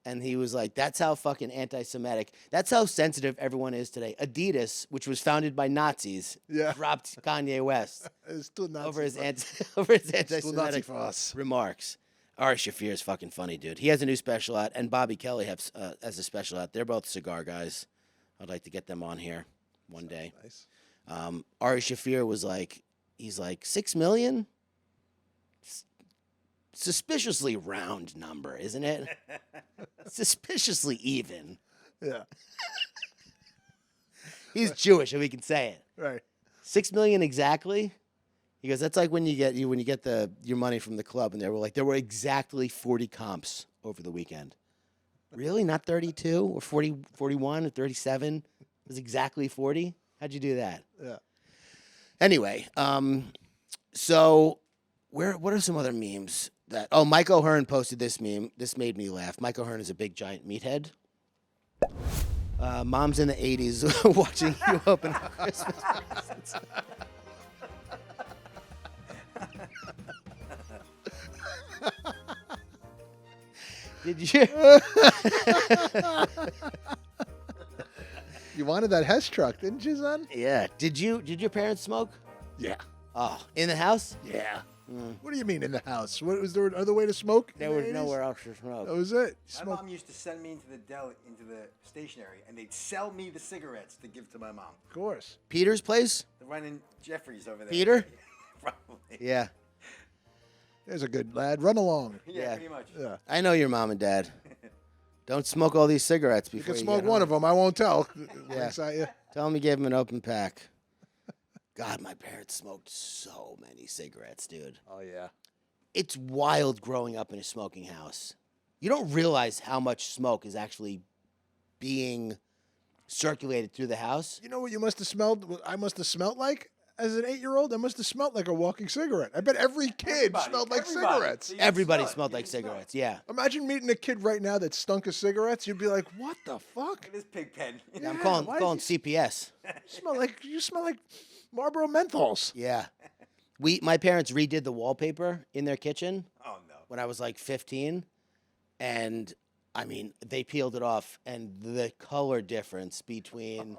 A: and he was like, that's how fucking anti-Semitic, that's how sensitive everyone is today. Adidas, which was founded by Nazis, dropped Kanye West
B: It's still Nazi
A: over his
B: for-
A: anti-Semitic
B: Nazi for us.
A: remarks. Ari Shaffir is fucking funny, dude. He has a new special out, and Bobby Kelly has a special out. They're both cigar guys. I'd like to get them on here one day.
B: Nice.
A: Ari Shaffir was like, he's like, 6 million? Suspiciously round number, isn't it? Suspiciously even.
B: Yeah.
A: He's Jewish, and we can say it.
B: Right.
A: 6 million exactly? He goes, that's like when you get your money from the club, and there were exactly 40 comps over the weekend. Really? Not 32 or 40, 41 or 37? It was exactly 40? How'd you do that?
B: Yeah.
A: Anyway, so what are some other memes that? Oh, Mike O'Hearn posted this meme. This made me laugh. Mike O'Hearn is a big giant meathead. Moms in the 80s watching you open up Christmas presents. Did you?
B: You wanted that Hess truck, didn't you, son?
A: Yeah. Did your parents smoke?
B: Yeah.
A: Oh, in the house?
B: Yeah. What do you mean in the house? What was there other way to smoke?
A: There
B: in the
A: was
B: 80s?
A: nowhere else to smoke.
B: That was it.
D: My
B: Smoke.
D: mom used to send me into the stationery, and they'd sell me the cigarettes to give to my mom.
B: Of course.
A: Peter's place?
D: They're running Jeffries over there.
A: Peter?
D: Probably.
A: Yeah.
B: There's a good lad. Run along.
D: Yeah,
A: Yeah.
D: pretty much.
B: Yeah.
A: I know your mom and dad. Don't smoke all these cigarettes
B: You
A: before
B: can
A: you
B: smoke
A: get
B: one
A: home.
B: of them. I won't tell.
A: Yeah.
B: Yeah.
A: Tell them you gave them an open pack. God, my parents smoked so many cigarettes, dude.
B: Oh, yeah.
A: It's wild growing up in a smoking house. You don't realize how much smoke is actually being circulated through the house.
B: You know what you must have smelled? What I must have smelled like as an 8-year-old? I must have smelled like a walking cigarette. I bet every kid smelled like cigarettes.
D: So you
A: Everybody
D: smell it.
A: smelled
D: You
A: like
D: can smell it.
A: cigarettes, yeah.
B: Imagine meeting a kid right now that stunk of cigarettes. You'd be like, what the fuck?
D: Look at this pig pen.
A: Yeah, I'm
B: Yeah,
A: calling
B: why
A: calling
B: is
A: CPS.
B: You smell like Marlboro menthols.
A: Yeah. My parents redid the wallpaper in their kitchen
D: Oh no.
A: when I was like 15, and I mean, they peeled it off, and the color difference between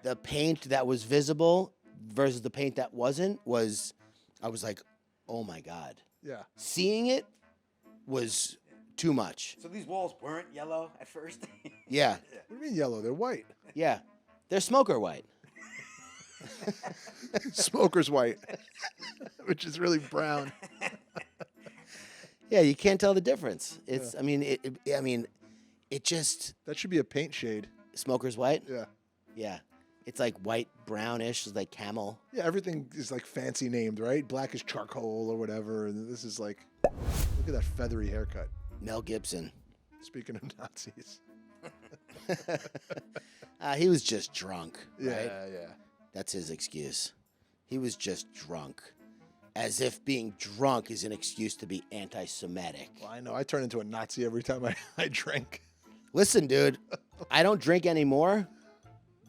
A: the paint that was visible versus the paint that wasn't I was like, oh my God.
B: Yeah.
A: Seeing it was too much.
D: So these walls weren't yellow at first.
A: Yeah,
B: What do you mean yellow? They're white.
A: yeah. They're smoker white.
B: Smoker's white, which is really brown.
A: Yeah, you can't tell the difference. It's, I mean, it just,
B: That should be a paint shade.
A: smoker's white.
B: Yeah.
A: Yeah. It's like white, brownish, it's like camel.
B: Yeah, everything is like fancy named, right? Black is charcoal or whatever. And this is like, look at that feathery haircut.
A: Mel Gibson.
B: Speaking of Nazis.
A: He was just drunk,
B: Yeah,
A: right?
B: yeah.
A: That's his excuse. He was just drunk. As if being drunk is an excuse to be anti-Semitic.
B: Well, I know. I turn into a Nazi every time I drink.
A: Listen, dude, I don't drink anymore,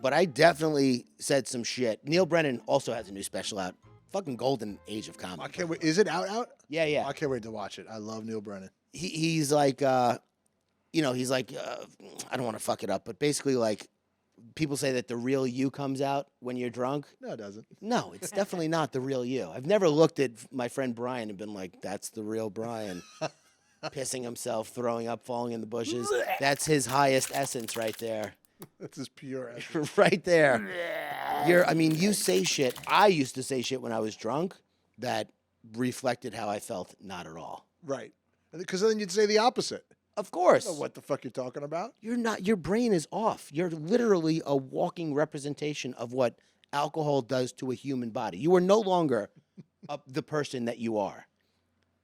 A: but I definitely said some shit. Neil Brennan also has a new special out. Fucking golden age of comedy.
B: I can't wait. Is it out?
A: Yeah, yeah.
B: I can't wait to watch it. I love Neil Brennan.
A: He's like, he's like, I don't want to fuck it up, but basically like, people say that the real you comes out when you're drunk.
B: No, it doesn't.
A: No, it's definitely not the real you. I've never looked at my friend Brian and been like, that's the real Brian. Pissing himself, throwing up, falling in the bushes. That's his highest essence right there.
B: That's his pure essence.
A: Right there. You say shit. I used to say shit when I was drunk that reflected how I felt not at all.
B: Right. Because then you'd say the opposite.
A: Of course.
B: Oh, what the fuck you're talking about?
A: You're not, your brain is off. You're literally a walking representation of what alcohol does to a human body. You are no longer the person that you are.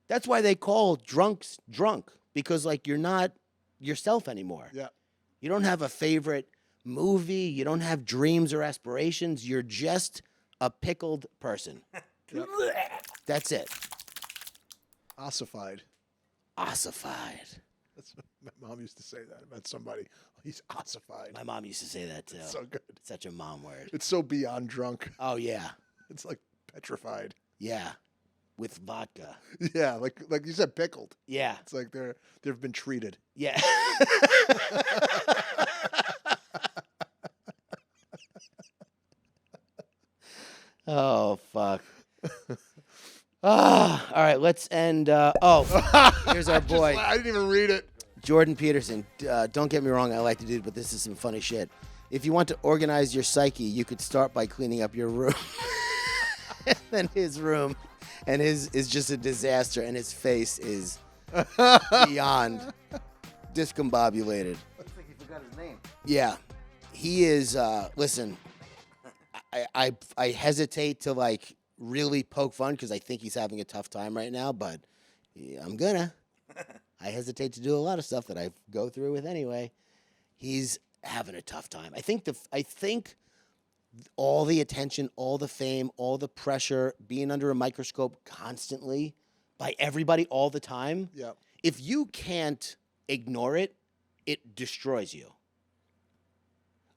A: That's why they call drunks drunk, because like you're not yourself anymore.
B: Yeah.
A: You don't have a favorite movie. You don't have dreams or aspirations. You're just a pickled person.
B: Yep.
A: That's it.
B: Ossified.
A: Ossified.
B: That's what my mom used to say that about somebody. He's ossified.
A: My mom used to say that too.
B: So good.
A: Such a mom word.
B: It's so beyond drunk.
A: Oh, yeah.
B: It's like petrified.
A: Yeah. with vodka.
B: Yeah, like you said, pickled.
A: Yeah.
B: It's like they've been treated.
A: Yeah. Oh, fuck. All right, let's end. Here's our boy,
B: I didn't even read it.
A: Jordan Peterson. Don't get me wrong, I like the dude, but this is some funny shit. If you want to organize your psyche, you could start by cleaning up your room. And then his room, and his is just a disaster, and his face is beyond discombobulated.
C: Looks like he forgot his name.
A: Yeah, he is. Listen, I hesitate to like really poke fun because I think he's having a tough time right now, but I'm gonna. I hesitate to do a lot of stuff that I go through with anyway. He's having a tough time. I think all the attention, all the fame, all the pressure, being under a microscope constantly by everybody all the time.
B: Yeah.
A: If you can't ignore it, it destroys you.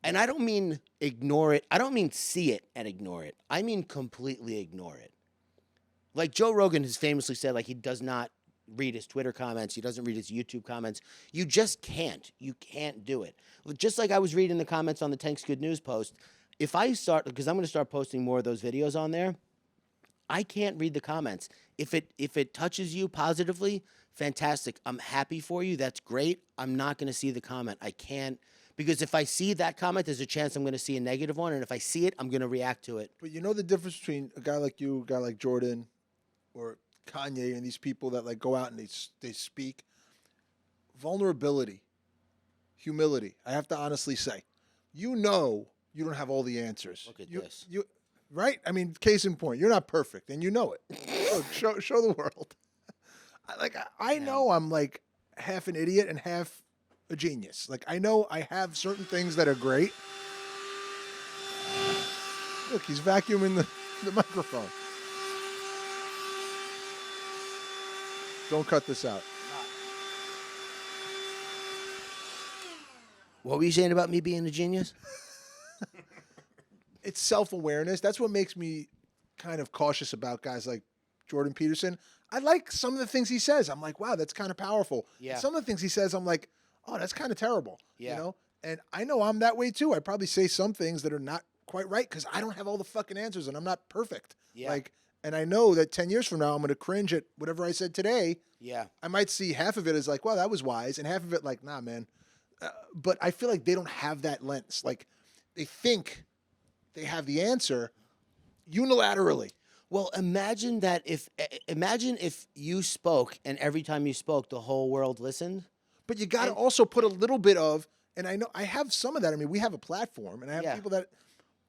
A: And I don't mean ignore it. I don't mean see it and ignore it. I mean completely ignore it. Like Joe Rogan has famously said, like he does not read his Twitter comments. He doesn't read his YouTube comments. You just can't. You can't do it. Just like I was reading the comments on the Tank's Good News post. If I start, because I'm going to start posting more of those videos on there, I can't read the comments. If it touches you positively, fantastic. I'm happy for you. That's great. I'm not going to see the comment. I can't, because if I see that comment, there's a chance I'm going to see a negative one, and if I see it, I'm going to react to it.
B: But you know the difference between a guy like you, a guy like Jordan, or Kanye, and these people that like go out and they speak. Vulnerability, humility. I have to honestly say, you know, you don't have all the answers.
A: Look at this.
B: You right? I mean, case in point, you're not perfect, and you know it. Show the world. I know I'm like half an idiot and half a genius. Like I know I have certain things that are great. Look, he's vacuuming the microphone. Don't cut this out.
A: What were you saying about me being a genius?
B: It's self-awareness. That's what makes me kind of cautious about guys like Jordan Peterson. I like some of the things he says. I'm like, wow, that's kind of powerful.
A: Yeah.
B: And some of the things he says, I'm like, oh, that's kind of terrible.
A: Yeah.
B: You know? And I know I'm that way too. I probably say some things that are not quite right because I don't have all the fucking answers and I'm not perfect.
A: Yeah.
B: Like, and I know that 10 years from now, I'm going to cringe at whatever I said today.
A: Yeah.
B: I might see half of it as like, wow, that was wise. And half of it like, nah, man. But I feel like they don't have that lens. Like they think they have the answer unilaterally.
A: Well, imagine if you spoke and every time you spoke, the whole world listened.
B: But you got to also put a little bit of, and I know I have some of that. I mean, we have a platform and I have people that,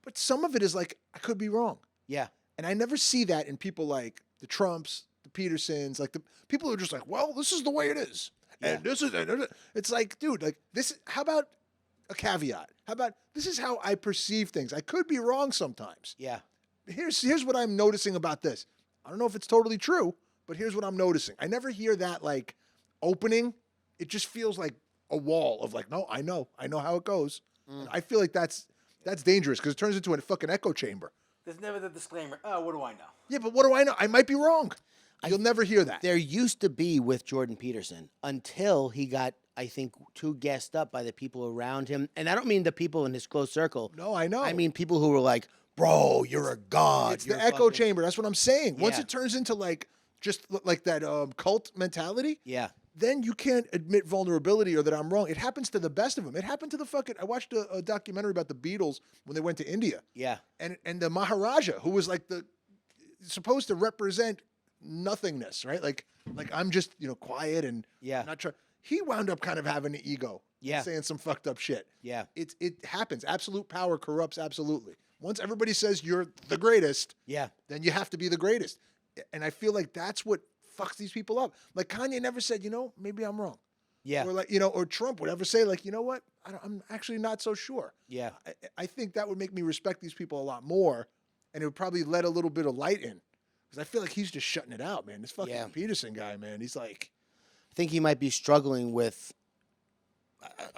B: but some of it is like, I could be wrong.
A: Yeah.
B: And I never see that in people like the Trumps, the Petersons, like the people who are just like, well, this is the way it is. And this is, it's like, dude, like this, how about a caveat? How about, this is how I perceive things. I could be wrong sometimes.
A: Yeah.
B: Here's what I'm noticing about this. I don't know if it's totally true, but here's what I'm noticing. I never hear that like opening. It just feels like a wall of like, no, I know how it goes. And I feel like that's dangerous because it turns into a fucking echo chamber.
D: There's never the disclaimer. Oh, what do I know?
B: Yeah, but what do I know? I might be wrong. You'll never hear that.
A: There used to be with Jordan Peterson until he got, I think, too gassed up by the people around him. And I don't mean the people in his close circle.
B: No, I know.
A: I mean people who were like, bro, you're a god.
B: It's the echo chamber. That's what I'm saying. Once
A: Yeah.
B: it turns into like just like that cult mentality,
A: Yeah.
B: then you can't admit vulnerability or that I'm wrong. It happens to the best of them. It happened to the fucking. I watched a documentary about the Beatles when they went to India.
A: Yeah.
B: And the Maharaja, who was like supposed to represent nothingness, right? Like I'm just quiet and not trying. He wound up kind of having an ego, saying some fucked up shit.
A: Yeah.
B: It happens. Absolute power corrupts absolutely. Once everybody says you're the greatest, then you have to be the greatest. And I feel like that's what fucks these people up. Like Kanye never said, maybe I'm wrong.
A: Yeah.
B: Or like, or Trump would ever say like, you know what? I'm actually not so sure.
A: Yeah.
B: I think that would make me respect these people a lot more. And it would probably let a little bit of light in. Because I feel like he's just shutting it out, man. This fucking Peterson guy, man. He's like.
A: I think he might be struggling with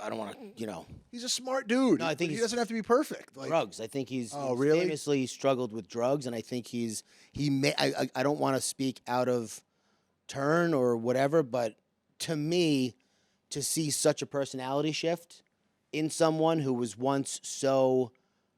A: I don't want to,
B: He's a smart dude.
A: No, I think
B: he
A: he's-
B: doesn't have to be perfect. Like,
A: drugs. I think he's
B: really?
A: famously struggled with drugs, and I think he may. I don't want to speak out of turn or whatever, but to me, to see such a personality shift in someone who was once so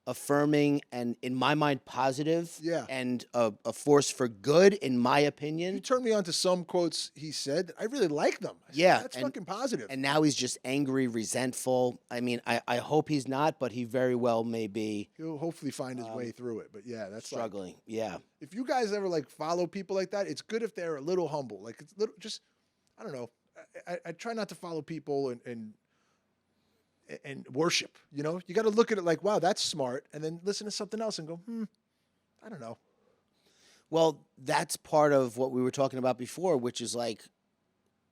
A: affirming and, in my mind, positive,
B: Yeah.
A: and a force for good, in my
B: You
A: opinion.
B: turned me on to some quotes he said. I really like them. I said,
A: Yeah,
B: that's
A: and-
B: fucking positive.
A: And now he's just angry, resentful. I mean, I hope he's not, but he very well may be
B: He'll hopefully find his way through it. But yeah, that's like,
A: struggling. Yeah.
B: if you guys ever like follow people like that, it's good if they're a little humble. Like it's little, just I don't know. I try not to follow people and worship. You got to look at it like, wow, that's smart, and then listen to something else and go, I don't know.
A: Well, that's part of what we were talking about before, which is like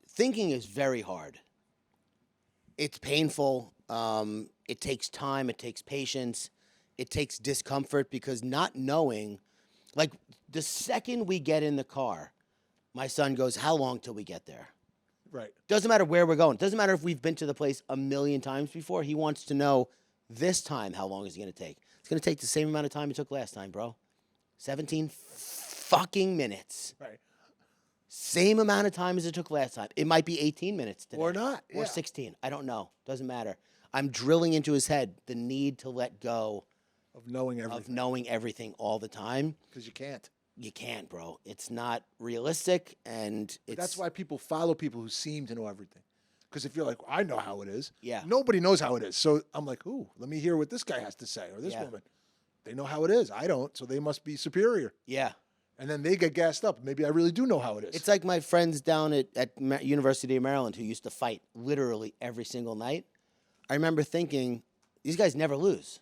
A: thinking is very hard. It's painful. It takes time. It takes patience. It takes discomfort because not knowing, like the second we get in the car, my son goes, "How long till we get there?"
B: Right.
A: Doesn't matter where we're going. Doesn't matter if we've been to the place a million times before. He wants to know this time how long is it going to take. It's going to take the same amount of time it took last time, bro. 17 fucking minutes.
B: Right.
A: Same amount of time as it took last time. It might be 18 minutes today.
B: Or not,
A: Or
B: yeah.
A: 16. I don't know. Doesn't matter. I'm drilling into his head the need to let go
B: Of knowing everything.
A: of knowing everything all the time.
B: Because you can't.
A: You can't, bro. It's not realistic, and
B: But
A: it's
B: that's why people follow people who seem to know everything. Because if you're like, I know how it is.
A: Yeah.
B: Nobody knows how it is. So I'm like, ooh, let me hear what this guy has to say or this
A: Yeah.
B: woman. They know how it is. I don't. So they must be superior.
A: Yeah.
B: And then they get gassed up. Maybe I really do know how it is.
A: It's like my friends down at University of Maryland who used to fight literally every single night. I remember thinking, these guys never lose.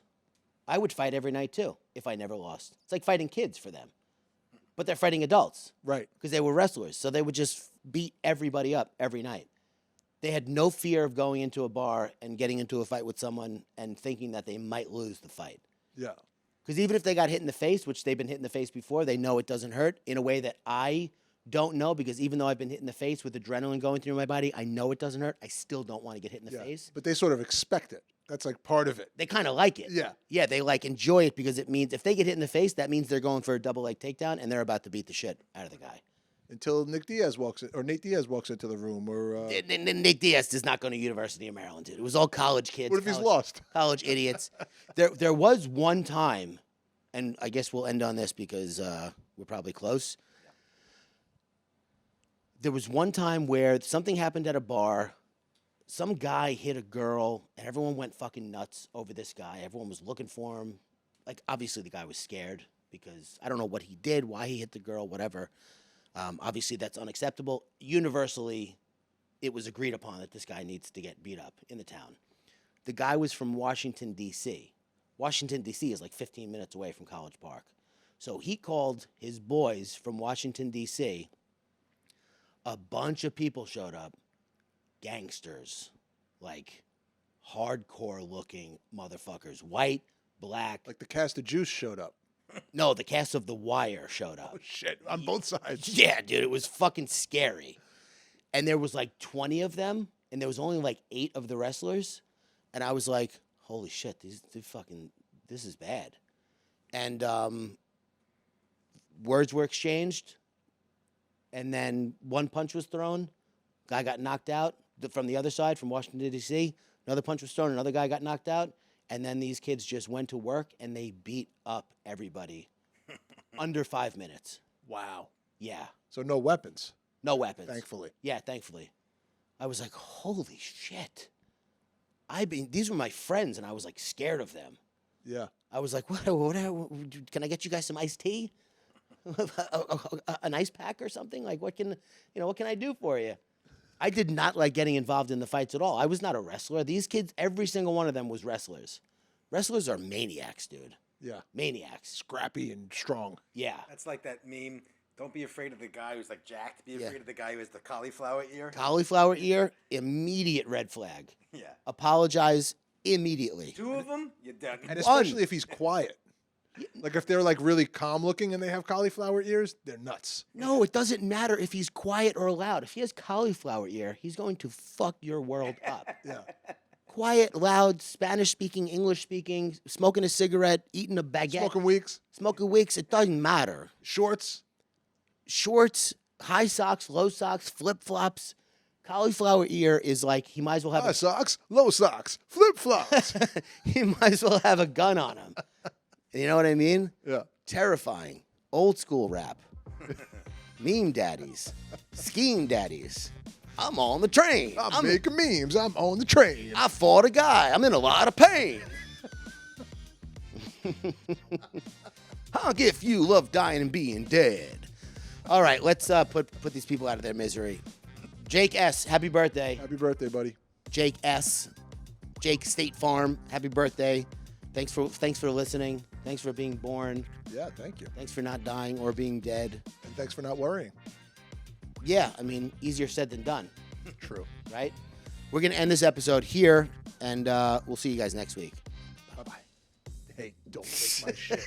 A: I would fight every night too if I never lost. It's like fighting kids for them. But they're fighting adults
B: right.
A: because they were wrestlers. So they would just beat everybody up every night. They had no fear of going into a bar and getting into a fight with someone and thinking that they might lose the fight.
B: Yeah.
A: Because even if they got hit in the face, which they've been hit in the face before, they know it doesn't hurt in a way that I don't know. Because even though I've been hit in the face with adrenaline going through my body, I know it doesn't hurt. I still don't want to get hit in the
B: Yeah.
A: face.
B: But they sort of expect it. That's like part of it.
A: They kind of like it.
B: Yeah.
A: Yeah, they like enjoy it because it means if they get hit in the face, that means they're going for a double leg takedown and they're about to beat the shit out of the guy.
B: Until Nate Diaz walks into the room or
A: Nick Diaz is not going to University of Maryland, dude. It was all college kids.
B: what if he's
A: college-
B: lost?
A: College idiots. There was one time, and I guess we'll end on this because we're probably close. There was one time where something happened at a bar. Some guy hit a girl, and everyone went fucking nuts over this guy. Everyone was looking for him. Like, obviously, the guy was scared because I don't know what he did, why he hit the girl, whatever. Obviously, that's unacceptable. Universally, it was agreed upon that this guy needs to get beat up in the town. The guy was from Washington, D.C. Washington, D.C. is like 15 minutes away from College Park. So he called his boys from Washington, D.C. A bunch of people showed up, gangsters, like hardcore-looking motherfuckers, white, black.
B: Like the cast of Juice showed up.
A: No, the cast of The Wire showed up.
B: Oh shit! On both sides.
A: Yeah, dude, it was fucking scary. And there was like 20 of them, and there was only like 8 of the wrestlers. And I was like, holy shit, this is bad. And words were exchanged, and then one punch was thrown. Guy got knocked out from the other side, from Washington, D.C. Another punch was thrown, another guy got knocked out. And then these kids just went to work, and they beat up everybody under 5 minutes.
B: Wow.
A: Yeah.
B: So no weapons,
A: No weapons.
B: thankfully.
A: Yeah, thankfully. I was like, holy shit. These were my friends, and I was like scared of them.
B: Yeah.
A: I was like, what can I get you guys some iced tea? An ice pack or something? Like, what can I do for you? I did not like getting involved in the fights at all. I was not a wrestler. These kids, every single one of them was wrestlers. Wrestlers are maniacs, dude.
B: Yeah.
A: Maniacs.
B: Scrappy and strong.
A: Yeah.
D: That's like that meme. Don't be afraid of the guy who's like jacked. Be
A: Yeah.
D: afraid of the guy who has the cauliflower ear.
A: Cauliflower ear, immediate red flag.
D: Yeah.
A: Apologize immediately.
D: 2 of them, you're done.
B: And especially if he's quiet. Like if they're like really calm looking and they have cauliflower ears, they're nuts.
A: No, it doesn't matter if he's quiet or loud. If he has cauliflower ear, he's going to fuck your world up.
B: Yeah.
A: Quiet, loud, Spanish speaking, English speaking, smoking a cigarette, eating a baguette,
B: Smoking weeks,
A: it doesn't matter.
B: shorts.
A: Shorts, high socks, low socks, flip flops. Cauliflower ear is like he might as well have
B: High socks, low socks, flip flops.
A: he might as well have a gun on him. You know what I mean?
B: Yeah.
A: Terrifying. Old school rap. Meme daddies. Scheme daddies. I'm on the train.
B: I'm making memes. I'm on the train.
A: I fought a guy. I'm in a lot of pain. Honk if you love dying and being dead. All right, let's put these people out of their misery. Jake S., happy birthday.
B: Happy birthday, buddy.
A: Jake S., Jake State Farm, happy birthday. Thanks for listening. Thanks for being born.
B: Yeah, thank you.
A: Thanks for not dying or being dead.
B: And thanks for not worrying.
A: Yeah, I mean, easier said than done,
B: True.
A: right? We're going to end this episode here, and we'll see you guys next week.
B: Bye-bye. Hey, don't take my shit.